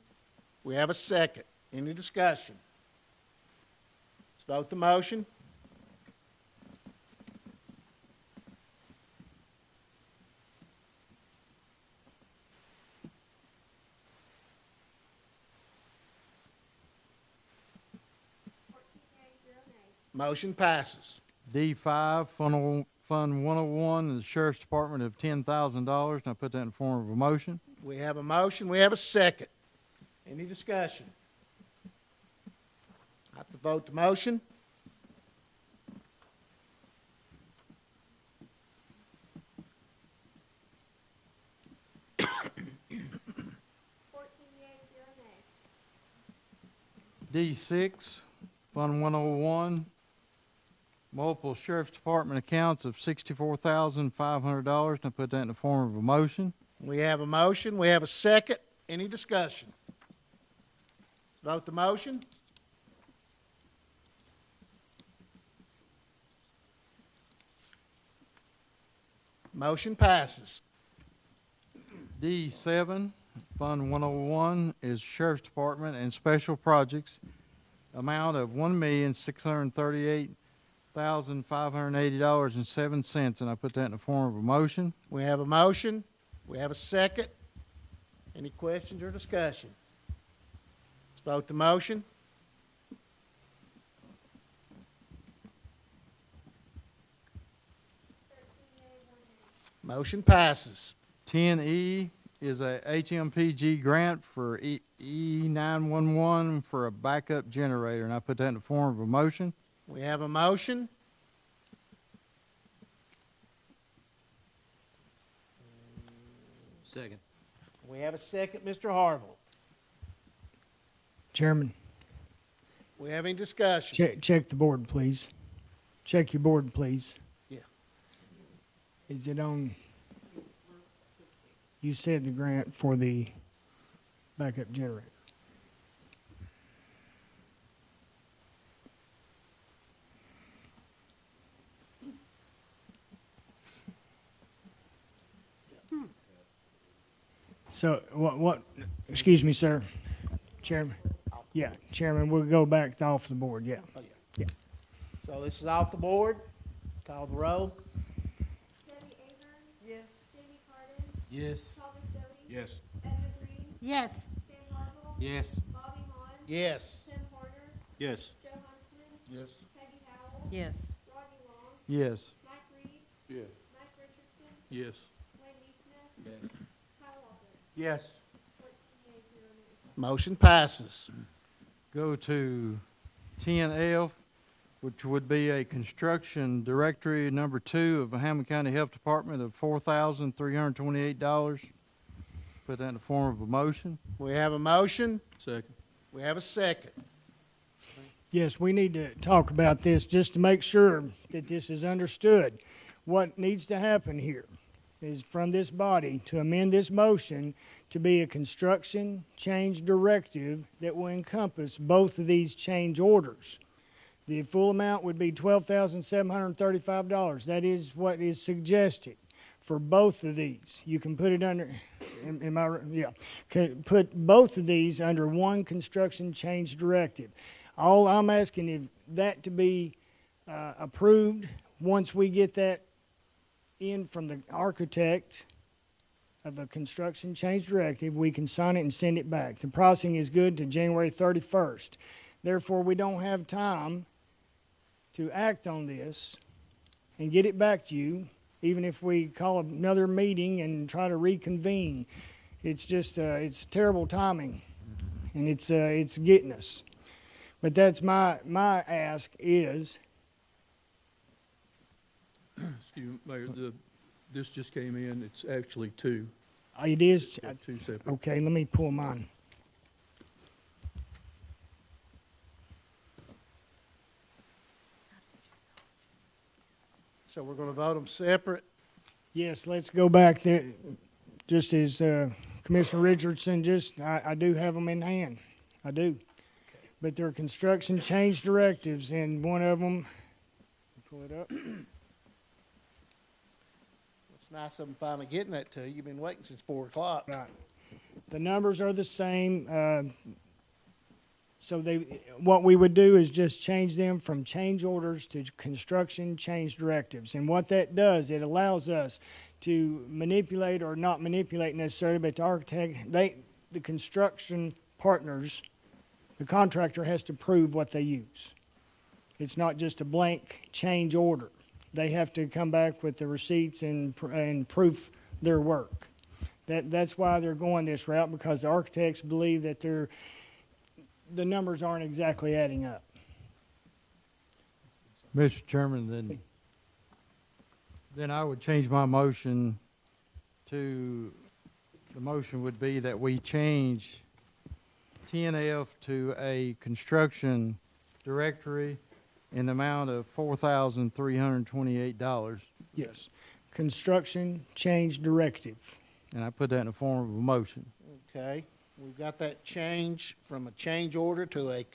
[SPEAKER 2] We have a second. Any discussion? Let's vote the motion. Motion passes.
[SPEAKER 20] D5, Fund 101, the Sheriff's Department of $10,000, and I put that in the form of a motion.
[SPEAKER 2] We have a motion. We have a second. Any discussion? I have to vote the motion.
[SPEAKER 20] D6, Fund 101, multiple sheriff's department accounts of $64,500, and I put that in the form of a motion.
[SPEAKER 2] We have a motion, we have a second. Any discussion? Let's vote the motion. Motion passes.
[SPEAKER 20] D7, Fund 101 is Sheriff's Department and Special Projects, amount of $1,638,580.07, and I put that in the form of a motion.
[SPEAKER 2] We have a motion, we have a second. Any questions or discussion? Let's vote the motion. Motion passes.
[SPEAKER 20] 10E is a HMPG grant for E911 for a backup generator, and I put that in the form of a motion.
[SPEAKER 2] We have a motion.
[SPEAKER 19] Second.
[SPEAKER 2] We have a second, Mr. Harville.
[SPEAKER 14] Chairman,
[SPEAKER 2] We have any discussion?
[SPEAKER 14] check the board, please. Check your board, please.
[SPEAKER 2] Yeah.
[SPEAKER 14] Is it on? You said the grant for the backup generator. So what, excuse me, sir, Chairman. Yeah, Chairman, we'll go back off the board, yeah.
[SPEAKER 2] Oh, yeah.
[SPEAKER 14] Yeah.
[SPEAKER 2] So this is off the board. Call the roll.
[SPEAKER 13] Debbie Ahern,
[SPEAKER 21] Yes.
[SPEAKER 13] Jamie Carden,
[SPEAKER 16] Yes.
[SPEAKER 13] Paul Viscotti,
[SPEAKER 15] Yes.
[SPEAKER 13] Edna Green,
[SPEAKER 5] Yes.
[SPEAKER 13] Stan Harville,
[SPEAKER 19] Yes.
[SPEAKER 13] Bobby Hahn,
[SPEAKER 2] Yes.
[SPEAKER 13] Tim Horner,
[SPEAKER 15] Yes.
[SPEAKER 13] Joe Huntsman,
[SPEAKER 15] Yes.
[SPEAKER 13] Peggy Howell,
[SPEAKER 17] Yes.
[SPEAKER 13] Rodney Long,
[SPEAKER 20] Yes.
[SPEAKER 13] Mike Reed,
[SPEAKER 15] Yes.
[SPEAKER 13] Mike Richardson,
[SPEAKER 15] Yes.
[SPEAKER 13] Wayne Neesmith,
[SPEAKER 15] Yes.
[SPEAKER 13] Kyle Walker.
[SPEAKER 15] Yes.
[SPEAKER 13] 14 yeas, 0 nays.
[SPEAKER 2] Motion passes.
[SPEAKER 20] Go to 10F, which would be a construction directory number 2 of the Hamblen County Health Department of $4,328. Put that in the form of a motion.
[SPEAKER 2] We have a motion.
[SPEAKER 15] Second.
[SPEAKER 2] We have a second.
[SPEAKER 14] Yes, we need to talk about this just to make sure that this is understood. What needs to happen here is from this body to amend this motion to be a construction change directive that will encompass both of these change orders. The full amount would be $12,735. That is what is suggested for both of these. You can put it under, am I, yeah, can put both of these under one construction change directive. All I'm asking is that to be approved once we get that in from the architect of a construction change directive, we can sign it and send it back. The pricing is good to January 31st. Therefore, we don't have time to act on this and get it back to you, even if we call another meeting and try to reconvene. It's just, it's terrible timing, and it's getting us. But that's my ask is,
[SPEAKER 11] Excuse me, Mayor, this just came in, it's actually two.
[SPEAKER 14] it is,
[SPEAKER 11] Yeah, two separate.
[SPEAKER 14] okay, let me pull mine.
[SPEAKER 2] So we're going to vote them separate.
[SPEAKER 14] Yes, let's go back there, just as Commissioner Richardson I do have them in hand, I do. But they're construction change directives, and one of them, pull it up.
[SPEAKER 2] It's nice of them finally getting that to you. You've been waiting since 4 o'clock.
[SPEAKER 14] Right. The numbers are the same. So what we would do is just change them from change orders to construction change directives. And what that does, it allows us to manipulate, or not manipulate necessarily, but the architect, the construction partners, the contractor has to prove what they use. It's not just a blank change order. They have to come back with the receipts and proof their work. That's why they're going this route, because the architects believe that the numbers aren't exactly adding up.
[SPEAKER 20] Mr. Chairman, then I would change my motion to, the motion would be that we change 10F to a construction directory in the amount of $4,328.
[SPEAKER 14] Yes. Construction change directive.
[SPEAKER 20] And I put that in the form of a motion.
[SPEAKER 2] Okay, we've got that change from a change order to a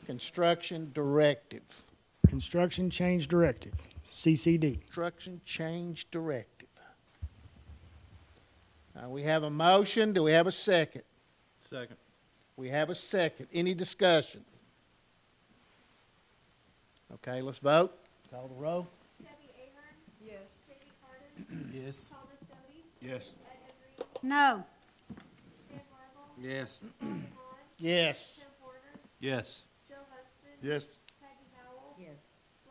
[SPEAKER 2] construction directive.
[SPEAKER 14] Construction change directive, CCD.
[SPEAKER 2] Construction change directive. We have a motion. Do we have a second?
[SPEAKER 11] Second.
[SPEAKER 2] We have a second. Any discussion? Okay, let's vote. Call the roll.
[SPEAKER 13] Debbie Ahern.
[SPEAKER 21] Yes.
[SPEAKER 13] J.D. Carter.
[SPEAKER 16] Yes.
[SPEAKER 13] Thomas Doty.
[SPEAKER 15] Yes.
[SPEAKER 13] Edna Green.
[SPEAKER 5] No.
[SPEAKER 13] Sam Marble.
[SPEAKER 19] Yes.
[SPEAKER 13] Bobby Hahn.
[SPEAKER 2] Yes.
[SPEAKER 13] Tim Porter.
[SPEAKER 11] Yes.
[SPEAKER 13] Joe Hudson.
[SPEAKER 15] Yes.
[SPEAKER 13] Peggy Howell.
[SPEAKER 17] Yes.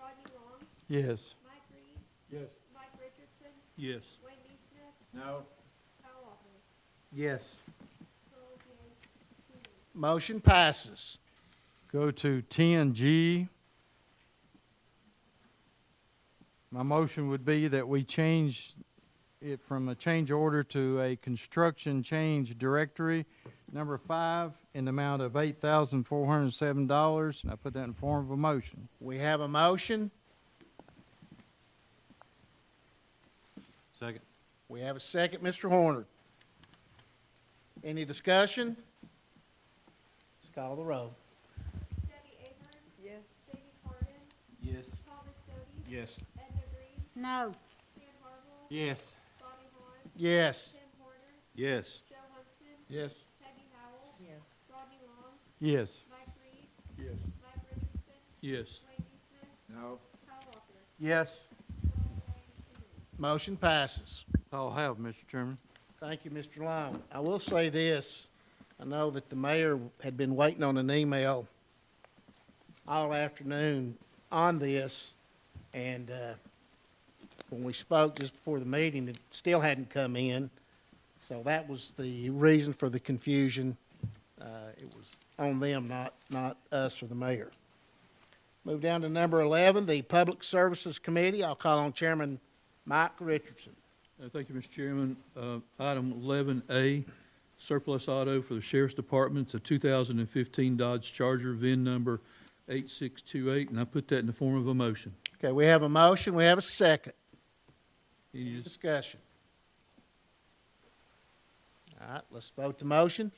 [SPEAKER 13] Rodney Long.
[SPEAKER 20] Yes.
[SPEAKER 13] Mike Reed.
[SPEAKER 11] Yes.
[SPEAKER 13] Mike Richardson.
[SPEAKER 11] Yes.
[SPEAKER 13] Wayne Neesmith.
[SPEAKER 11] No.
[SPEAKER 13] Kyle Walker.
[SPEAKER 11] Yes.
[SPEAKER 13] 12 yeas, 2 nays.
[SPEAKER 2] Motion passes.
[SPEAKER 20] Go to 10G. My motion would be that we change it from a change order to a construction change directory, number 5, in the amount of $8,407. And I put that in the form of a motion.
[SPEAKER 2] We have a motion.
[SPEAKER 4] Second.
[SPEAKER 2] We have a second, Mr. Horner. Any discussion? Let's call the roll.
[SPEAKER 13] Debbie Ahern.
[SPEAKER 21] Yes.
[SPEAKER 13] J.D. Carter.
[SPEAKER 16] Yes.
[SPEAKER 13] Thomas Doty.
[SPEAKER 15] Yes.
[SPEAKER 13] Edna Green.
[SPEAKER 5] No.
[SPEAKER 13] Sam Marble.
[SPEAKER 19] Yes.
[SPEAKER 13] Bobby Hahn.
[SPEAKER 2] Yes.
[SPEAKER 13] Tim Porter.
[SPEAKER 11] Yes.
[SPEAKER 13] Joe Hudson.
[SPEAKER 11] Yes.
[SPEAKER 13] Peggy Howell.
[SPEAKER 17] Yes.
[SPEAKER 13] Rodney Long.
[SPEAKER 20] Yes.
[SPEAKER 13] Mike Reed.
[SPEAKER 11] Yes.
[SPEAKER 13] Mike Richardson.
[SPEAKER 11] Yes.
[SPEAKER 13] Wayne Neesmith.
[SPEAKER 11] No.
[SPEAKER 13] Kyle Walker.
[SPEAKER 11] Yes.
[SPEAKER 13] 12 yeas, 2 nays.
[SPEAKER 2] Motion passes.
[SPEAKER 20] I'll have, Mr. Chairman.
[SPEAKER 2] Thank you, Mr. Long. I will say this. I know that the mayor had been waiting on an email all afternoon on this, and when we spoke just before the meeting, it still hadn't come in. So that was the reason for the confusion. It was on them, not us or the mayor. Move down to number 11, the Public Services Committee. I'll call on Chairman Mike Richardson.
[SPEAKER 9] Thank you, Mr. Chairman. Item 11A, surplus auto for the Sheriff's Department. It's a 2015 Dodge Charger, VIN number 8628, and I put that in the form of a motion.
[SPEAKER 2] Okay, we have a motion. We have a second.
[SPEAKER 9] Any
[SPEAKER 2] Discussion. All right, let's vote the motion.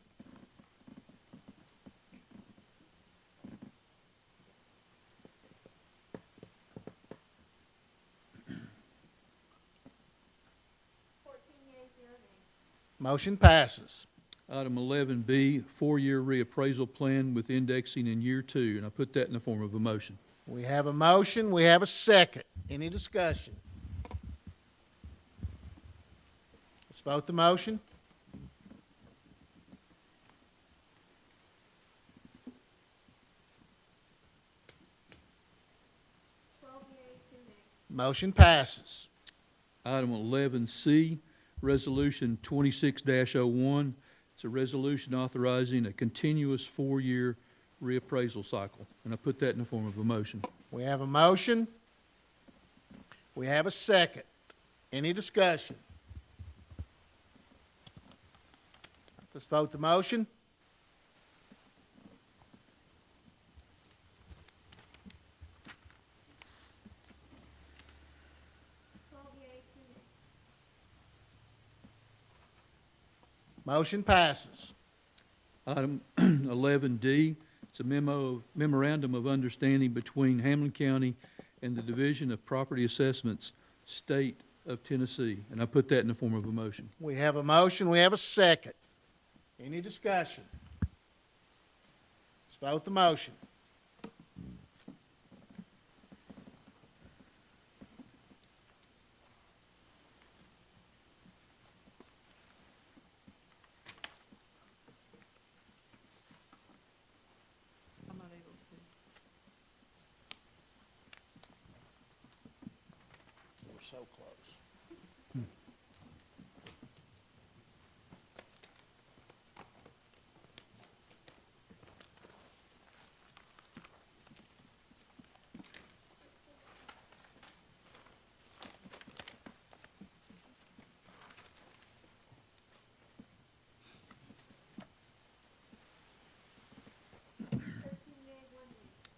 [SPEAKER 2] Motion passes.
[SPEAKER 9] Item 11B, 4-year reappraisal plan with indexing in year 2, and I put that in the form of a motion.
[SPEAKER 2] We have a motion. We have a second. Any discussion? Let's vote the motion. Motion passes.
[SPEAKER 9] Item 11C, Resolution 26-01. It's a resolution authorizing a continuous 4-year reappraisal cycle, and I put that in the form of a motion.
[SPEAKER 2] We have a motion. We have a second. Any discussion? Let's vote the motion. Motion passes.
[SPEAKER 9] Item 11D, it's a memorandum of understanding between Hamblen County and the Division of Property Assessments, State of Tennessee, and I put that in the form of a motion.
[SPEAKER 2] We have a motion. We have a second. Any discussion? Let's vote the motion.
[SPEAKER 21] I'm not able to.
[SPEAKER 2] We're so close.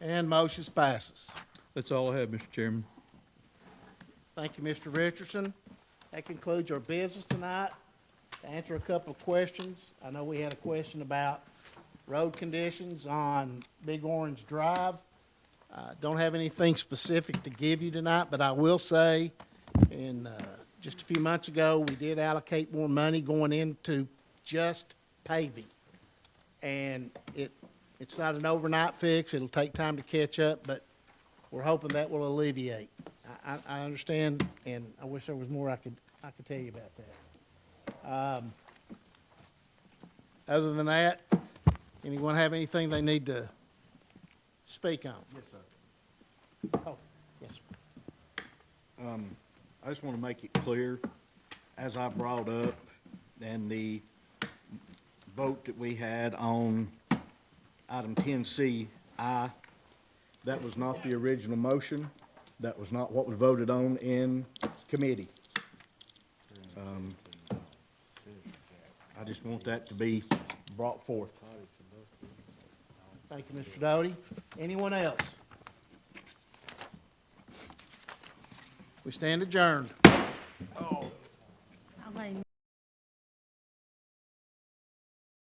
[SPEAKER 2] And motion passes.
[SPEAKER 9] That's all I have, Mr. Chairman.
[SPEAKER 2] Thank you, Mr. Richardson. That concludes our business tonight. To answer a couple of questions, I know we had a question about road conditions on Big Orange Drive. Don't have anything specific to give you tonight, but I will say, just a few months ago, we did allocate more money going into just paving. And it's not an overnight fix. It'll take time to catch up, but we're hoping that will alleviate. I understand, and I wish there was more I could tell you about that. Other than that, anyone have anything they need to speak on?
[SPEAKER 15] Yes, sir.
[SPEAKER 2] Oh, yes, sir.
[SPEAKER 15] I just want to make it clear, as I brought up, and the vote that we had on item 10C, that was not the original motion. That was not what was voted on in committee. I just want that to be brought forth.
[SPEAKER 2] Thank you, Mr. Doty. Anyone else? We stand adjourned.